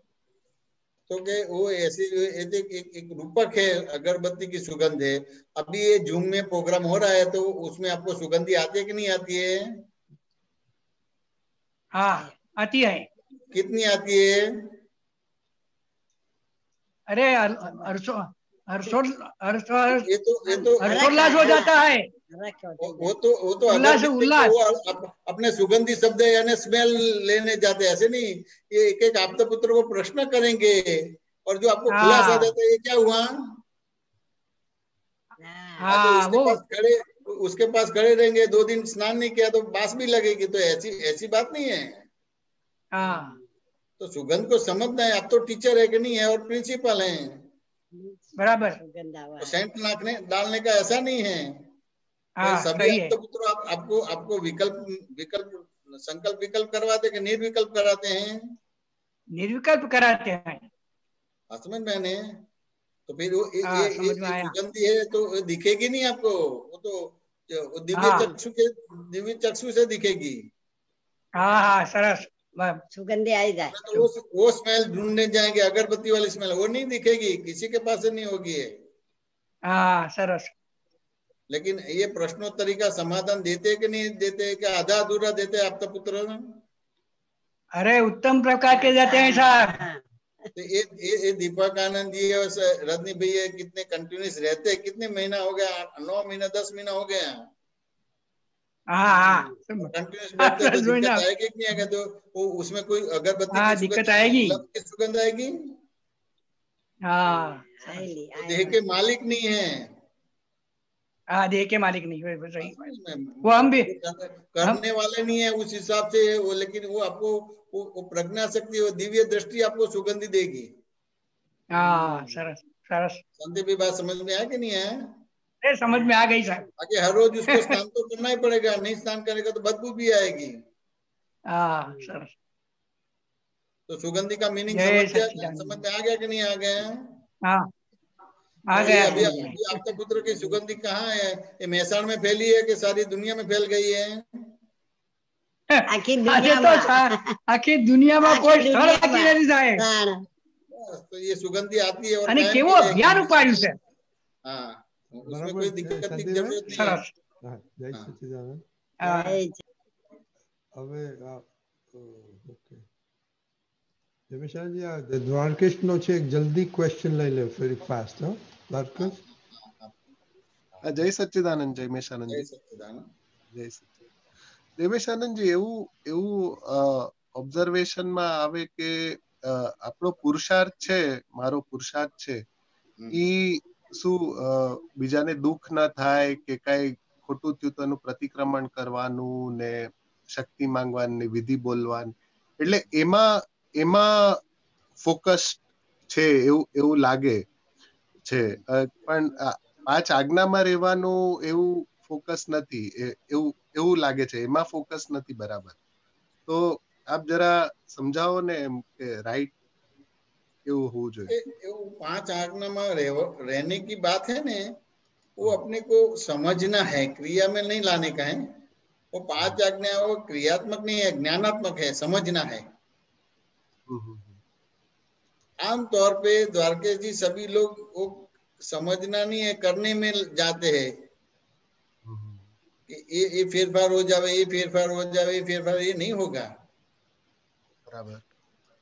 तो के वो ऐसे एक रूपक है, अगरबत्ती की सुगंध है। अभी ये जूम में प्रोग्राम हो रहा है तो उसमें आपको सुगंधी आती है कि नहीं आती है? हाँ आती है। कितनी आती है? अरे हर्षोल्लास हो जाता है। वो तो उल्लास अपने सुगंधी शब्द यानी स्मेल लेने जाते हैं, ऐसे नहीं। ये एक आपदा पुत्र को प्रश्न करेंगे और जो आपको खुलासा देता है ये क्या हुआ? तो उसके पास खड़े रहेंगे, 2 दिन स्नान नहीं किया तो बास भी लगेगी। तो ऐसी बात नहीं है। तो सुगंध को समझना है। आप तो टीचर है कि नहीं है और प्रिंसिपल हैं, बराबर। तो सेंट डालने का ऐसा नहीं है। सभी पुत्र आपको विकल्प संकल्प विकल्प करवाते कि निर्विकल्प कराते हैं? निर्विकल्प कराते हैं। समझ में आने? तो फिर वो सुगंधी है तो दिखेगी नहीं आपको, वो तो दिव्य चक्षु से दिखेगी। हाँ हाँ सरस, सुगंधी आई जाए तो वो स्मेल ढूंढने जाएंगे, अगरबत्ती वाली स्मेल वो नहीं दिखेगी, किसी के पास नहीं होगी। हाँ सरस। लेकिन ये प्रश्नोत्तरी का समाधान देते कि नहीं देते, क्या आधा अधूरा देते आपका पुत्र? अरे उत्तम प्रकार के देते हैं साहब। तो ये दीपक आनंद जी और रजनी भैया कितने कंटिन्यूस रहते हैं? कितने महीना हो गया? 9 महीना 10 महीना हो गया। कंटिन्यूस बैठते तो दिक्कत आएगी कि नहीं आएगा? तो वो उसमें कोई अगरबत्ती की दिक्कत आएगी, सुगंध आएगी। देह के मालिक नहीं है। देह के मालिक नहीं है, सही। वो हम भी करने वाले नहीं है उस हिसाब से वो, लेकिन वो आपको वो प्रज्ञा शक्ति, वो दिव्य दृष्टि आपको सुगंधी देगी। सरस सरस। संदीप भी बात समझ में आया कि नहीं है? समझ में आ गई सर। आगे हर रोज उसको स्नान तो करना ही पड़ेगा, नहीं स्नान करेगा तो बदबू भी आएगी। सरस। तो सुगंधी का मीनिंग समझ में आ गया कि नहीं आ गया? आ गया। अभी आपका पुत्र की सुगंधी कहाँ है? ये मेहसाण में फैली है कि सारी दुनिया में फैल गई है? આખી આજે તો આખી દુનિયામાં કોઈ સ્થળ બાકી નથી સાહેબ. तो ये सुगंधी आती है और અને कायम કેવો की रहेगी। અભિયાન ઉપાડ્યું છે. हाँ, उसमें बराबर कोई है, दिक्कत की शांति जरूरत नहीं है। સરસ. હા, જય સચ્ચિદાનંદ. હા. હવે ઓકે જમેશાજી, આ દ્વારકેશ નો છે એક જલ્દી ક્વેશ્ચન લઈ લે વેરી ફાસ્ટ. હા દ્વારકેશ. જય સચ્ચિદાનંદ. જય મેશાનંદ. जय सच्चिदानंद। જય સચ્ચિદાનંદ. દેવેશાનંદજી, એવું ઓબ્ઝર્વેશન માં આવે કે આપણો પુરુષાર્થ છે, મારો પુરુષાર્થ છે, ઈ શું બીજાને દુઃખ ન થાય કે કઈ ખોટું થયું તો એનું પ્રતિક્રમણ કરવાનું ને શક્તિ માંગવાની, વિધિ બોલવાની, એટલે એમાં ફોકસ છે એવું લાગે છે. પણ 5 આજ્ઞામાં રહેવાનું એવું ફોકસ નથી, એવું લાગે છે. એમાં ફોકસ નથી બરાબર. તો આપ જરા સમજાવો ને એમ કે રાइट કેવું હોવું જોઈએ. 5 आज्ञा में रहने की बात है ने, वो अपने को समझना है, क्रिया में नहीं लाने का है। वो 5 आज्ञा वो क्रियात्मक नहीं है, ज्ञानात्मक है, समझना है। आम तौर पे द्वारकेश जी सभी लोग वो समझना नहीं है, करने में जाते हैं कि ये फेरफार हो जावे, ये फेरफार हो जावे, ये फेरफार, ये नहीं होगा। बराबर।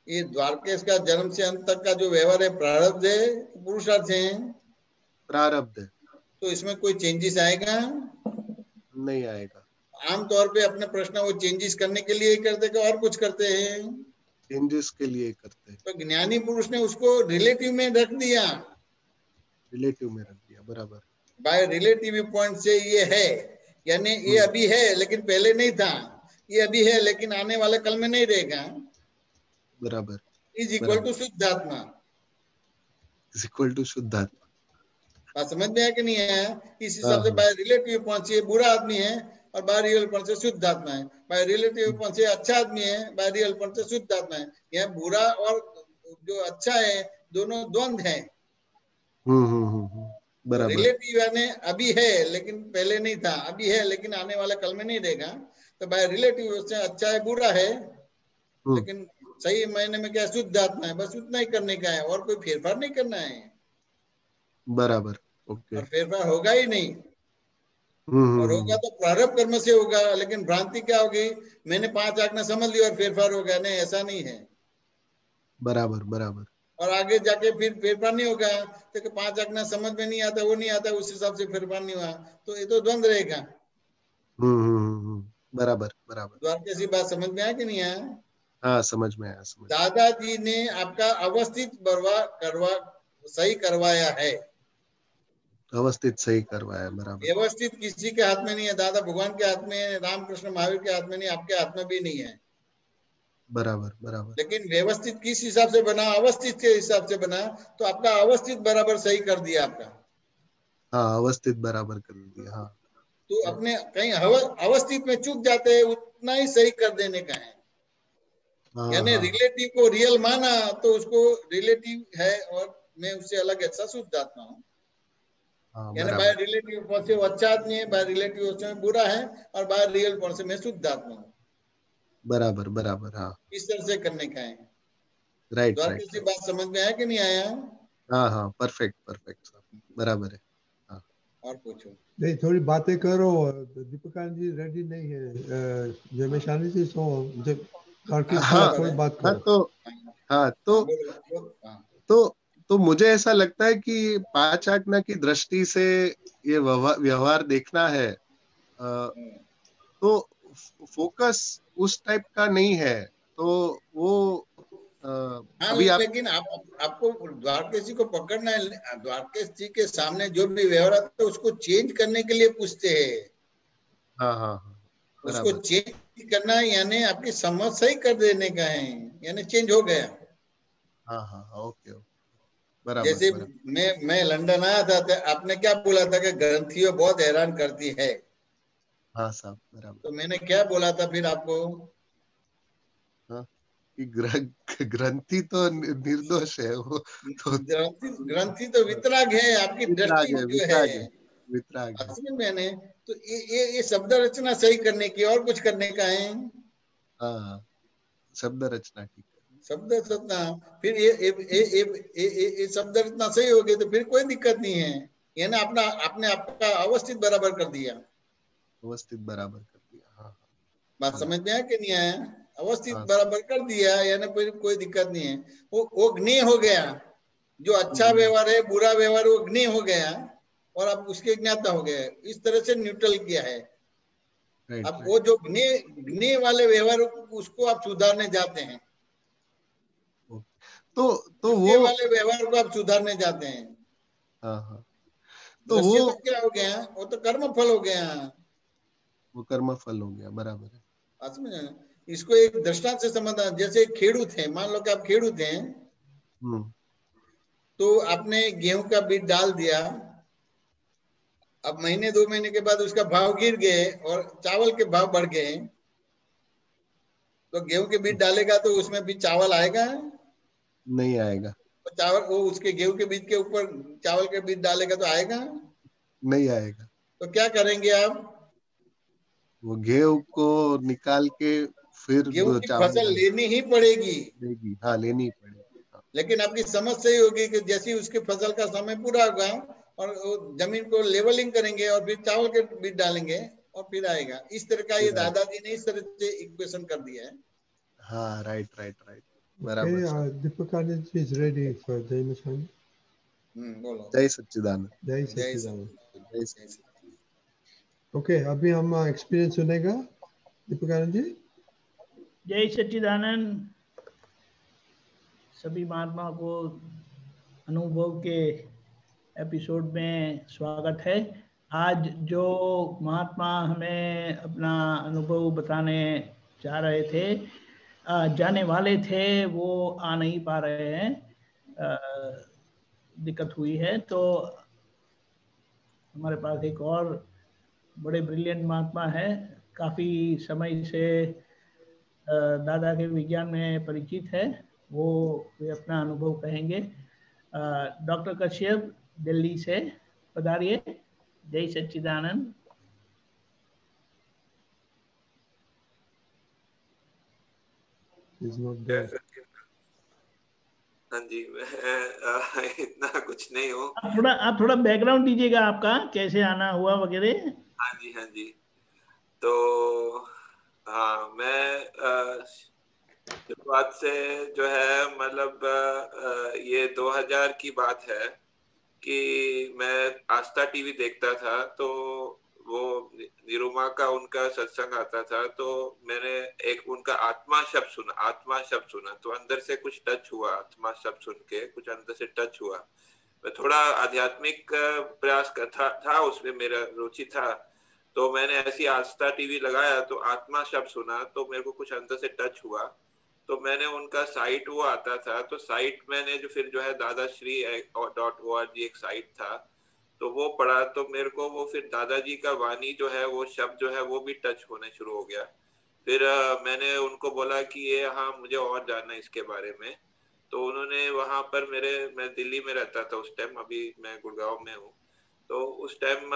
ये द्वारकेश का जन्म से अंत तक का जो व्यवहार है, प्रारब्ध है, पुरुषार्थ है। प्रारब्ध है, तो इसमें कोई चेंजेस आएगा नहीं आएगा। आमतौर पे अपने प्रश्न वो चेंजेस करने के लिए ही करते कि और कुछ करते हैं? चेंजेस के लिए करते हैं। तो ज्ञानी पुरुष ने उसको रिलेटिव में रख दिया, रिलेटिव में रख दिया। बराबर। बाय रिलेटिव पॉइंट से ये है, यानी ये अभी है लेकिन पहले नहीं था, ये अभी है लेकिन आने वाले कल में नहीं रहेगा। बराबर। इज इक्वल टू शुद्धात्मा। इज इक्वल टू शुद्धात्मा। बात समझ में आया कि नहीं आया? इस हिसाब से बाय रिलेटिव पॉइंट से बुरा आदमी है और बाय रियल पॉइंट से शुद्ध आत्मा है। बाय रिलेटिव पॉइंट से अच्छा आदमी है, बाय रियल पॉइंट से शुद्ध आत्मा है। यह बुरा और जो अच्छा है दोनों द्वंद है। बराबर। रिलेटिव यानी अभी है लेकिन पहले नहीं था, अभी है लेकिन आने वाला कल में नहीं रहेगा। तो बाय रिलेटिव से अच्छा है, बुरा है, लेकिन सही मायने में क्या शुद्ध आत्मा है। बस उतना ही करने का है और कोई फेरफार नहीं करना है। बराबर। ओके। और फेरफार होगा ही नहीं, और होगा तो प्रारब्ध कर्म से होगा। लेकिन भ्रांति क्या होगी, मैंने 5 आज्ञा समझ ली और फेरफार हो गया, नहीं ऐसा नहीं है। बराबर बराबर। और आगे जाके फिर फेरफार नहीं होगा तो कि 5 आज्ञा समझ में नहीं आता, वो नहीं आता, उस हिसाब से फेरफार नहीं हुआ, तो ये तो द्वंद रहेगा। बराबर बराबर। द्वारकेश की बात समझ में आया कि नहीं आया? हाँ समझ में आया। समझ दादाजी ने आपका अवस्थित सही करवाया है। अवस्थित सही करवाया। बराबर। व्यवस्थित किसी के हाथ में नहीं है, दादा भगवान के हाथ में है, रामकृष्ण महावीर के हाथ में नहीं, आपके हाथ में भी नहीं है। बराबर बराबर। लेकिन व्यवस्थित किस हिसाब से बना? अवस्थित के हिसाब से बना, तो आपका अवस्थित बराबर सही कर दिया आपका। हाँ अवस्थित बराबर कर दिया। हाँ तो अपने कहीं अवस्थित में चूक जाते हैं, उतना ही सही कर देने का है। यानी रिलेटिव को रियल माना तो उसको रिलेटिव है और मैं उससे अलग अच्छा शुद्ध आत्मा हूँ। यानी बाय रिलेटिव पॉइंट से वो अच्छा आदमी है, बाय रिलेटिव से बुरा है, और बाय रियल पॉइंट से मैं शुद्ध आत्मा हूँ। बराबर बराबर। हाँ इस तरह से करने का है। राइट द्वारकेश की बात समझ में आया कि नहीं आया? हाँ हाँ परफेक्ट परफेक्ट बराबर है। हाँ और पूछो। नहीं थोड़ी बातें करो। दीपकानंद जी रेडी नहीं है, जमेशानी जी सो थोड़ी बात करो। हाँ तो मुझे ऐसा लगता है कि 5 आज्ञा की दृष्टि से ये व्यवहार देखना है, तो फोकस उस टाइप का नहीं है। तो वो अभी लेकिन आपको द्वारकेश जी को पकड़ना है। द्वारकेश जी के सामने जो भी व्यवहार आता है उसको चेंज करने के लिए पूछते हैं। हाँ उसको चेंज करना है, यानी आपकी समझ सही कर देने का है, यानी चेंज हो गया। हाँ ओके बराबर। जैसे मैं लंदन आया था तो आपने क्या बोला था कि ग्रंथियों बहुत हैरान करती है। हाँ साहब बराबर। तो मैंने क्या बोला था फिर आपको? हाँ कि ग्रंथि तो निर्दोष है, वो तो ग्रंथि तो वितराग है, आपकी दृष्टि जो है वितराग। मैंने तो ये शब्द रचना सही करने की और कुछ करने का है। हाँ, शब्द रचना ठीक है। शब्द रचना, फिर ये शब्द रचना सही हो गई तो फिर कोई दिक्कत नहीं है। ये ना अपना आपने आपका अवस्थित बराबर कर दिया, व्यवस्थित बराबर कर दिया। हाँ बात समझ में आया कि नहीं आया? अवस्थित हाँ। बराबर कर दिया यानी फिर कोई दिक्कत नहीं है। वो ज्ञेय हो गया, जो अच्छा व्यवहार है बुरा व्यवहार वो ज्ञेय हो गया और अब उसके ज्ञाता हो गया। इस तरह से न्यूट्रल किया है। राइट अब वो जो ज्ञेय वाले व्यवहार उसको आप सुधारने जाते हैं, तो ज्ञेय वो वाले व्यवहार को आप सुधारने जाते हैं। हाँ हाँ, तो दृश्य वो तो क्या हो गया, वो तो कर्म फल हो गया। वो कर्म फल हो गया, बराबर है। बात समझे ना? इसको एक दृष्टांत से समझना, जैसे खेडूत है, मान लो कि आप खेडूत हैं, तो आपने गेहूं का बीज डाल दिया, अब महीने 2 महीने के बाद उसका भाव गिर गए और चावल के भाव बढ़ गए, तो गेहूं के बीज डालेगा तो उसमें भी चावल आएगा? नहीं आएगा। तो चावल वो उसके गेहूं के बीज के ऊपर चावल के बीज डालेगा तो आएगा? नहीं आएगा। तो क्या करेंगे आप? वो गेहूं को निकाल के फिर गेहूं की चावल फसल लेनी ही पड़ेगी। लेगी, हाँ लेनी ही पड़ेगी। लेकिन आपकी समझ सही होगी कि जैसे ही उसकी फसल का समय पूरा होगा और जमीन को लेवलिंग करेंगे और फिर चावल के बीज डालेंगे और फिर आएगा। इस तरह का ये दादाजी ने इस तरह से इक्वेशन कर दिया है। हाँ, राइट राइट राइट, Okay, बराबर। Deepakanand is ready for Jai Machani. बोलो। जय सच्चिदानंद। जय जय सच्चिदानंद। जय सच्चिदानंद। ओके, अभी हम एक्सपीरियंस सुनेगा दीपकानंद जी। जय सच्चिदानंद। सभी महात्मा को अनुभव के एपिसोड में स्वागत है। आज जो महात्मा हमें अपना अनुभव बताने जा रहे थे, जाने वाले थे, वो आ नहीं पा रहे हैं, दिक्कत हुई है। तो हमारे पास एक और बड़े ब्रिलियंट महात्मा है, काफ़ी समय से दादा के विज्ञान में परिचित है, वो वे अपना अनुभव कहेंगे। डॉक्टर कश्यप दिल्ली से पधारिए। जय सच्चिदानंद। हाँ जी, मैं इतना कुछ नहीं हूँ। आप थोड़ा बैकग्राउंड दीजिएगा, आपका कैसे आना हुआ वगैरह। हाँ जी हाँ जी। तो हाँ, मैं शुरुआत से जो है मतलब ये 2000 की बात है कि मैं आस्था टीवी देखता था, तो वो निरुमा का उनका सत्संग आता था, तो मैंने एक उनका आत्मा शब्द सुना, तो अंदर से कुछ टच हुआ। आत्मा शब्द सुन के कुछ अंदर से टच हुआ। मैं थोड़ा आध्यात्मिक प्रयास था, उसमें मेरा रुचि था, तो मैंने ऐसी आस्था टीवी लगाया तो आत्मा शब्द सुना, तो मेरे को कुछ अंदर से टच हुआ। तो मैंने उनका साइट वो आता था, तो साइट मैंने जो फिर जो है दादाश्री.org एक साइट था, तो वो पढ़ा, तो मेरे को वो फिर दादाजी का वाणी जो है, वो शब्द जो है वो भी टच होने शुरू हो गया। फिर मैंने उनको बोला कि ये हाँ मुझे और जानना है इसके बारे में। तो उन्होंने वहाँ पर मैं दिल्ली में रहता था उस टाइम, अभी मैं गुड़गांव में हूँ। तो उस टाइम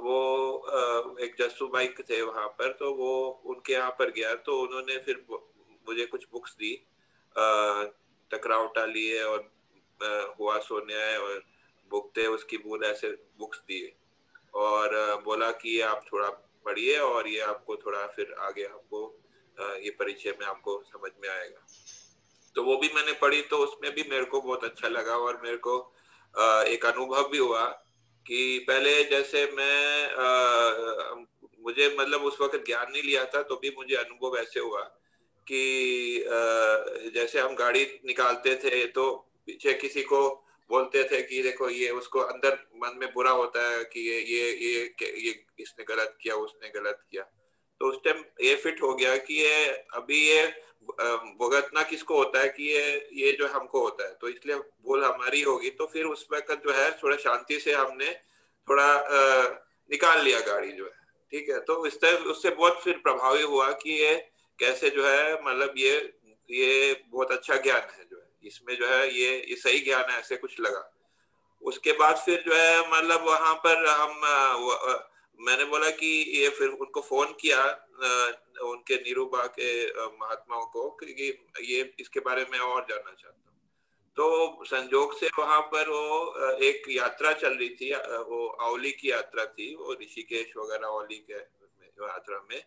वो एक जस्सू भाई थे वहाँ पर, तो वो उनके यहाँ पर गया, तो उन्होंने फिर मुझे कुछ बुक्स दी, टकराव टाली है और हुआ सो न्याय और भुगते उसकी भूल, ऐसे बुक्स दिए और बोला कि आप थोड़ा पढ़िए और ये आपको थोड़ा फिर आगे आपको ये परिचय में आपको समझ में आएगा। तो वो भी मैंने पढ़ी, तो उसमें भी मेरे को बहुत अच्छा लगा और मेरे को एक अनुभव भी हुआ कि पहले जैसे मुझे मतलब उस वक्त ज्ञान नहीं लिया था, तो भी मुझे अनुभव ऐसे हुआ कि जैसे हम गाड़ी निकालते थे तो पीछे किसी को बोलते थे कि देखो ये, उसको अंदर मन में बुरा होता है कि ये इसने गलत किया, उसने गलत किया। तो उस टाइम ये फिट हो गया कि ये अभी ये भुगतना किसको होता है कि ये जो हमको होता है, तो इसलिए भूल हमारी होगी। तो फिर उस वक्त जो है थोड़ा शांति से हमने थोड़ा निकाल लिया गाड़ी जो है, ठीक है। तो इस तरह उससे बहुत फिर प्रभावी हुआ कि ये कैसे जो है मतलब ये बहुत अच्छा ज्ञान है जो है, इसमें जो है ये सही ज्ञान है, ऐसे कुछ लगा। उसके बाद फिर जो है मतलब वहां पर हम मैंने बोला कि ये, फिर उनको फोन किया उनके निरूबा के महात्माओं को कि ये इसके बारे में और जानना चाहता हूँ। तो संजोग से वहां पर वो एक यात्रा चल रही थी, वो औली की यात्रा थी, वो ऋषिकेश वगैरह औली के यात्रा में,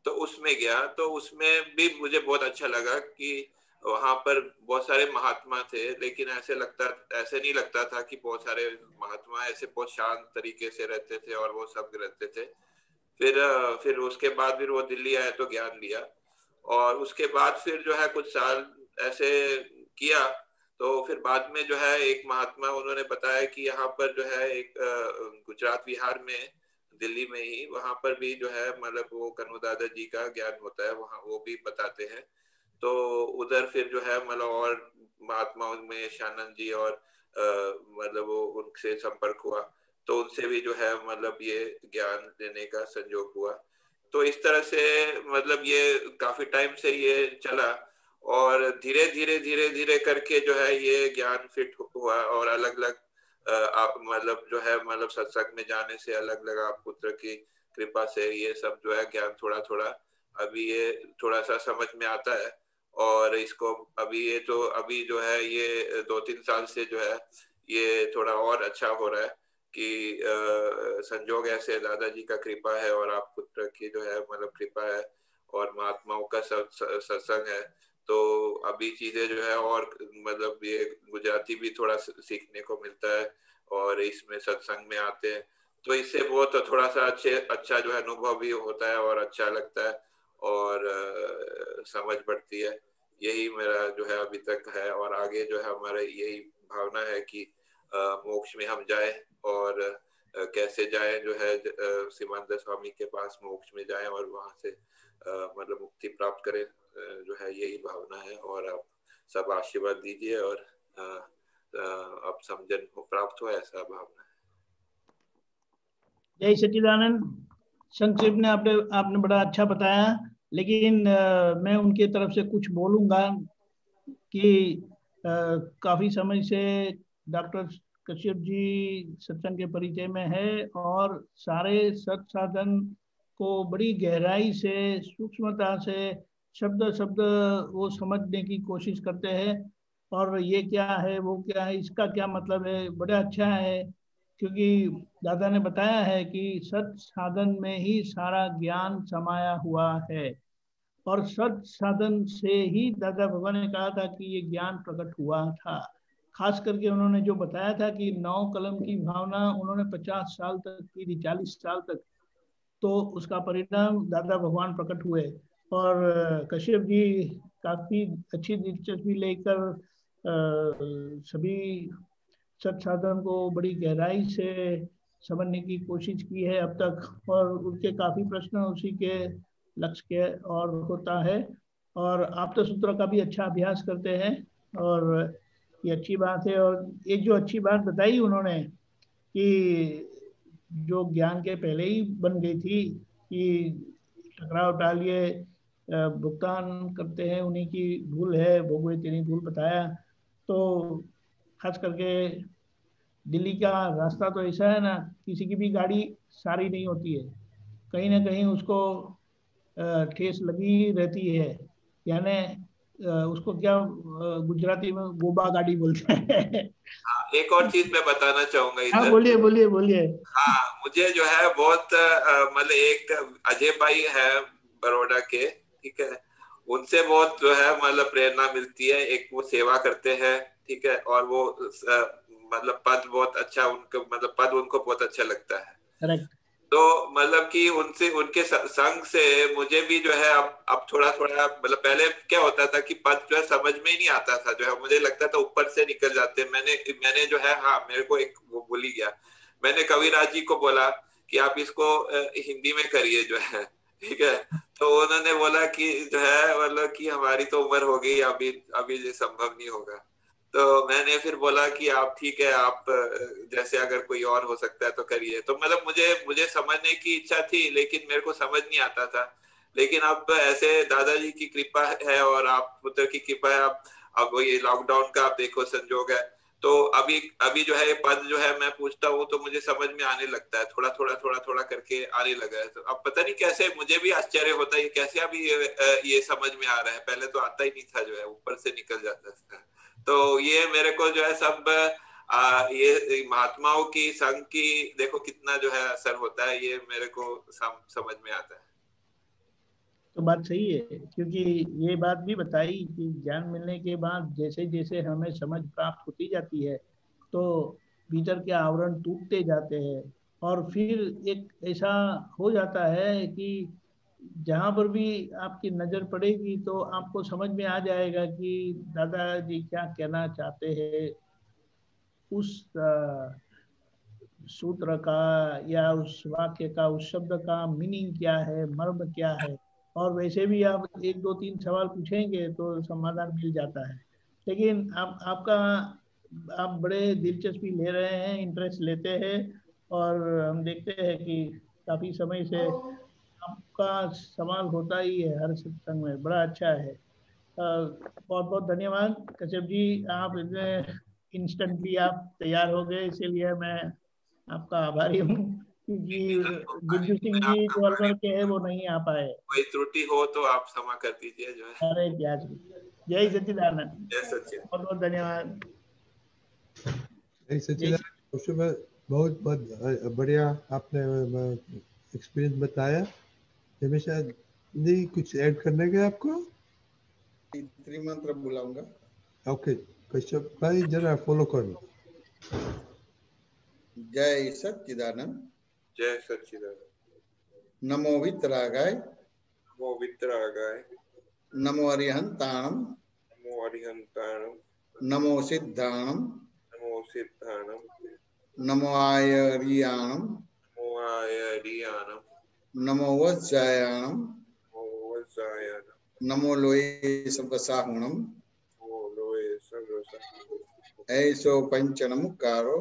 तो उसमें गया। तो उसमें भी मुझे बहुत अच्छा लगा कि वहां पर बहुत सारे महात्मा थे, लेकिन ऐसे नहीं लगता था कि बहुत सारे महात्मा ऐसे बहुत शांत तरीके से रहते थे और वो सब रहते थे। फिर उसके बाद फिर वो दिल्ली आए तो ज्ञान लिया, और उसके बाद फिर जो है कुछ साल ऐसे किया। तो फिर बाद में जो है एक महात्मा उन्होंने बताया कि यहाँ पर जो है एक गुजरात विहार में, दिल्ली में ही, वहां पर भी जो है मतलब वो कन्हू दादा जी का ज्ञान होता है, वहाँ वो भी बताते हैं। तो उधर फिर जो है मतलब और महात्माओं में शानंद जी और मतलब वो उनसे संपर्क हुआ, तो उनसे भी जो है मतलब ये ज्ञान लेने का संयोग हुआ। तो इस तरह से मतलब ये काफी टाइम से ये चला, और धीरे धीरे करके जो है ये ज्ञान फिट हुआ, और अलग अलग आप मतलब जो है मतलब सत्संग में जाने से अलग अलग आप पुत्र की कृपा से ये सब जो है ज्ञान थोड़ा थोड़ा अभी ये थोड़ा सा समझ में आता है। और इसको अभी जो है ये 2-3 साल से जो है ये थोड़ा और अच्छा हो रहा है कि संजोग ऐसे दादाजी का कृपा है और आप पुत्र की जो है मतलब कृपा है और महात्माओं का सत्संग है। तो अभी चीजें जो है और मतलब ये गुजराती भी थोड़ा सीखने को मिलता है, और इसमें सत्संग में आते हैं, तो इससे बहुत थोड़ा सा अच्छा जो है अनुभव भी होता है और अच्छा लगता है और समझ बढ़ती है। यही मेरा जो है अभी तक है, और आगे जो है हमारा यही भावना है कि मोक्ष में हम जाए, और कैसे जाए जो है सीमानंद स्वामी के पास मोक्ष में जाए और वहां से मतलब मुक्ति प्राप्त करें, जो है यही भावना है। और आप सब आशीर्वाद दीजिए और आप समझन प्राप्त हो, ऐसा भावना है। जय सच्चिदानंद। संक्षेप में आपने बड़ा अच्छा बताया, लेकिन मैं उनके तरफ से कुछ बोलूंगा कि काफी समय से डॉक्टर कश्यप जी सत्संग के परिचय में है और सारे सत साधन को बड़ी गहराई से सूक्ष्मता से शब्द शब्द वो समझने की कोशिश करते हैं, और ये क्या है वो क्या है इसका क्या मतलब है। बड़ा अच्छा है, क्योंकि दादा ने बताया है कि सत साधन में ही सारा ज्ञान समाया हुआ है, और सत साधन से ही दादा भगवान ने कहा था कि ये ज्ञान प्रकट हुआ था। खास करके उन्होंने जो बताया था कि 9 कलम की भावना उन्होंने 50 साल तक की थी, 40 साल तक, तो उसका परिणाम दादा भगवान प्रकट हुए। और कश्यप जी काफी अच्छी दिलचस्पी लेकर सभी सत साधन को बड़ी गहराई से समझने की कोशिश की है अब तक, और उनके काफी प्रश्न उसी के लक्ष्य के और होता है। और आप तो सूत्र का भी अच्छा अभ्यास करते हैं, और ये अच्छी बात है। और एक जो अच्छी बात बताई उन्होंने कि जो ज्ञान के पहले ही बन गई थी कि टकराव टालिए, भुगतान करते हैं उन्हीं की भूल है, भोगवे तेरी भूल बताया। तो खास करके दिल्ली का रास्ता तो ऐसा है ना, किसी की भी गाड़ी सारी नहीं होती है, कहीं ना कहीं उसको ठेस लगी रहती है, यानी उसको क्या गुजराती में गोबा गाड़ी बोलते हैं। हाँ, एक और चीज मैं बताना चाहूंगा इधर। हाँ, बोलिए बोलिए बोलिए। हाँ, मुझे जो है बहुत मतलब एक अजय भाई है बड़ौदा के, ठीक है, उनसे बहुत जो है मतलब प्रेरणा मिलती है। एक वो सेवा करते हैं, ठीक है, और वो मतलब पद बहुत अच्छा उनको बहुत अच्छा लगता है। करेक्ट। तो मतलब कि उनके संग से मुझे भी जो है अब थोड़ा थोड़ा मतलब पहले क्या होता था कि पद जो है समझ में ही नहीं आता था, जो है मुझे लगता था ऊपर से निकल जाते। मैंने जो है, हाँ मेरे को एक वो भूल ही गया, मैंने कविराज जी को बोला कि आप इसको हिंदी में करिए जो है, ठीक है। तो उन्होंने बोला कि जो है मतलब कि हमारी तो उम्र हो गई, अभी ये संभव नहीं होगा। तो मैंने फिर बोला कि आप ठीक है, आप जैसे अगर कोई और हो सकता है तो करिए। तो मतलब मुझे समझने की इच्छा थी, लेकिन मेरे को समझ नहीं आता था। लेकिन अब ऐसे दादाजी की कृपा है और आप पुत्र की कृपा है। अब ये लॉकडाउन का आप देखो संजोग है, तो अभी अभी जो है ये पद जो है मैं पूछता हूँ तो मुझे समझ में आने लगता है, थोड़ा थोड़ा करके आने लगा है। तो अब पता नहीं कैसे, मुझे भी आश्चर्य होता है कैसे अभी ये समझ में आ रहा है, पहले तो आता ही नहीं था, जो है ऊपर से निकल जाता था। तो ये मेरे को जो है सब ये महात्माओं की संग की देखो कितना जो है असर होता है, ये मेरे को समझ में आता है। तो बात सही है, क्योंकि ये बात भी बताई कि ज्ञान मिलने के बाद जैसे जैसे हमें समझ प्राप्त होती जाती है तो भीतर के आवरण टूटते जाते हैं, और फिर एक ऐसा हो जाता है कि जहाँ पर भी आपकी नजर पड़ेगी तो आपको समझ में आ जाएगा कि दादाजी क्या कहना चाहते हैं, उस सूत्र का या उस वाक्य का, उस शब्द का मीनिंग क्या है, मर्म क्या है। और वैसे भी आप 1 2 3 सवाल पूछेंगे तो समाधान मिल जाता है। लेकिन आप बड़े दिलचस्पी ले रहे हैं, इंटरेस्ट लेते हैं, और हम देखते हैं कि काफी समय से आपका सवाल होता ही है हर सत्संग में, बड़ा अच्छा है। बहुत बहुत धन्यवाद कश्यप जी, आप इतने इंस्टेंटली आप तैयार हो गए, इसीलिए मैं आपका आभारी हूँ, क्योंकि बिरजू सिंह जी जो अलवर के हैं वो नहीं आ पाए। कोई त्रुटि हो तो आप क्षमा कर दीजिए जो है। अरे क्या जी, जय सच्चिदानंद, जय सच्चिदानंद, बहुत बहुत धन्यवाद। जय सच्चिदानंद, बहुत बहुत बढ़िया आपने एक्सपीरियंस बताया। हमेशा नहीं कुछ ऐड करने का आपको? त्रिमंत्र बुलाऊंगा। ओके कश्यप भाई जरा फॉलो करो। जय सच्चिदानंद, जय सच्चिदानंद। नमो वितरागाय, नमो वितरागाय, नमो अरिहंताणम, नमो अरिहंताणम, नमो सिद्धाणम, नमो सिद्धाणम, नमो आयरियाणम, नमो आयरियाणम, नमो वज्जायाणम, नमो वज्जायाणम, नमो लोये सबसाहुणम, नमो लोये सबसाहुणम, ऐसो पंचनमुकारो,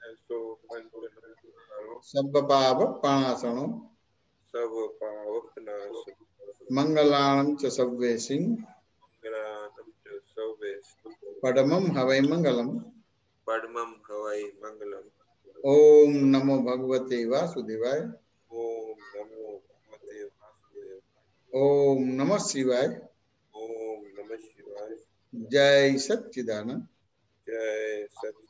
ऐसो पंचनमुकारो, सब पाप प्रणासनो, सब पाप नाशो, मंगलाणं च सव्वेसिं, मंगलानं च सव्वेसिं, पडमं हवै मंगलम, परमं हवै मंगलम। ओम नमो भगवते वासुदेवाय, ओम नमो भगवते वासुदेवाय, ओम नमः शिवाय, ओम नमः शिवाय। जय सच्चिदानंद, जय सच्चिदानंद।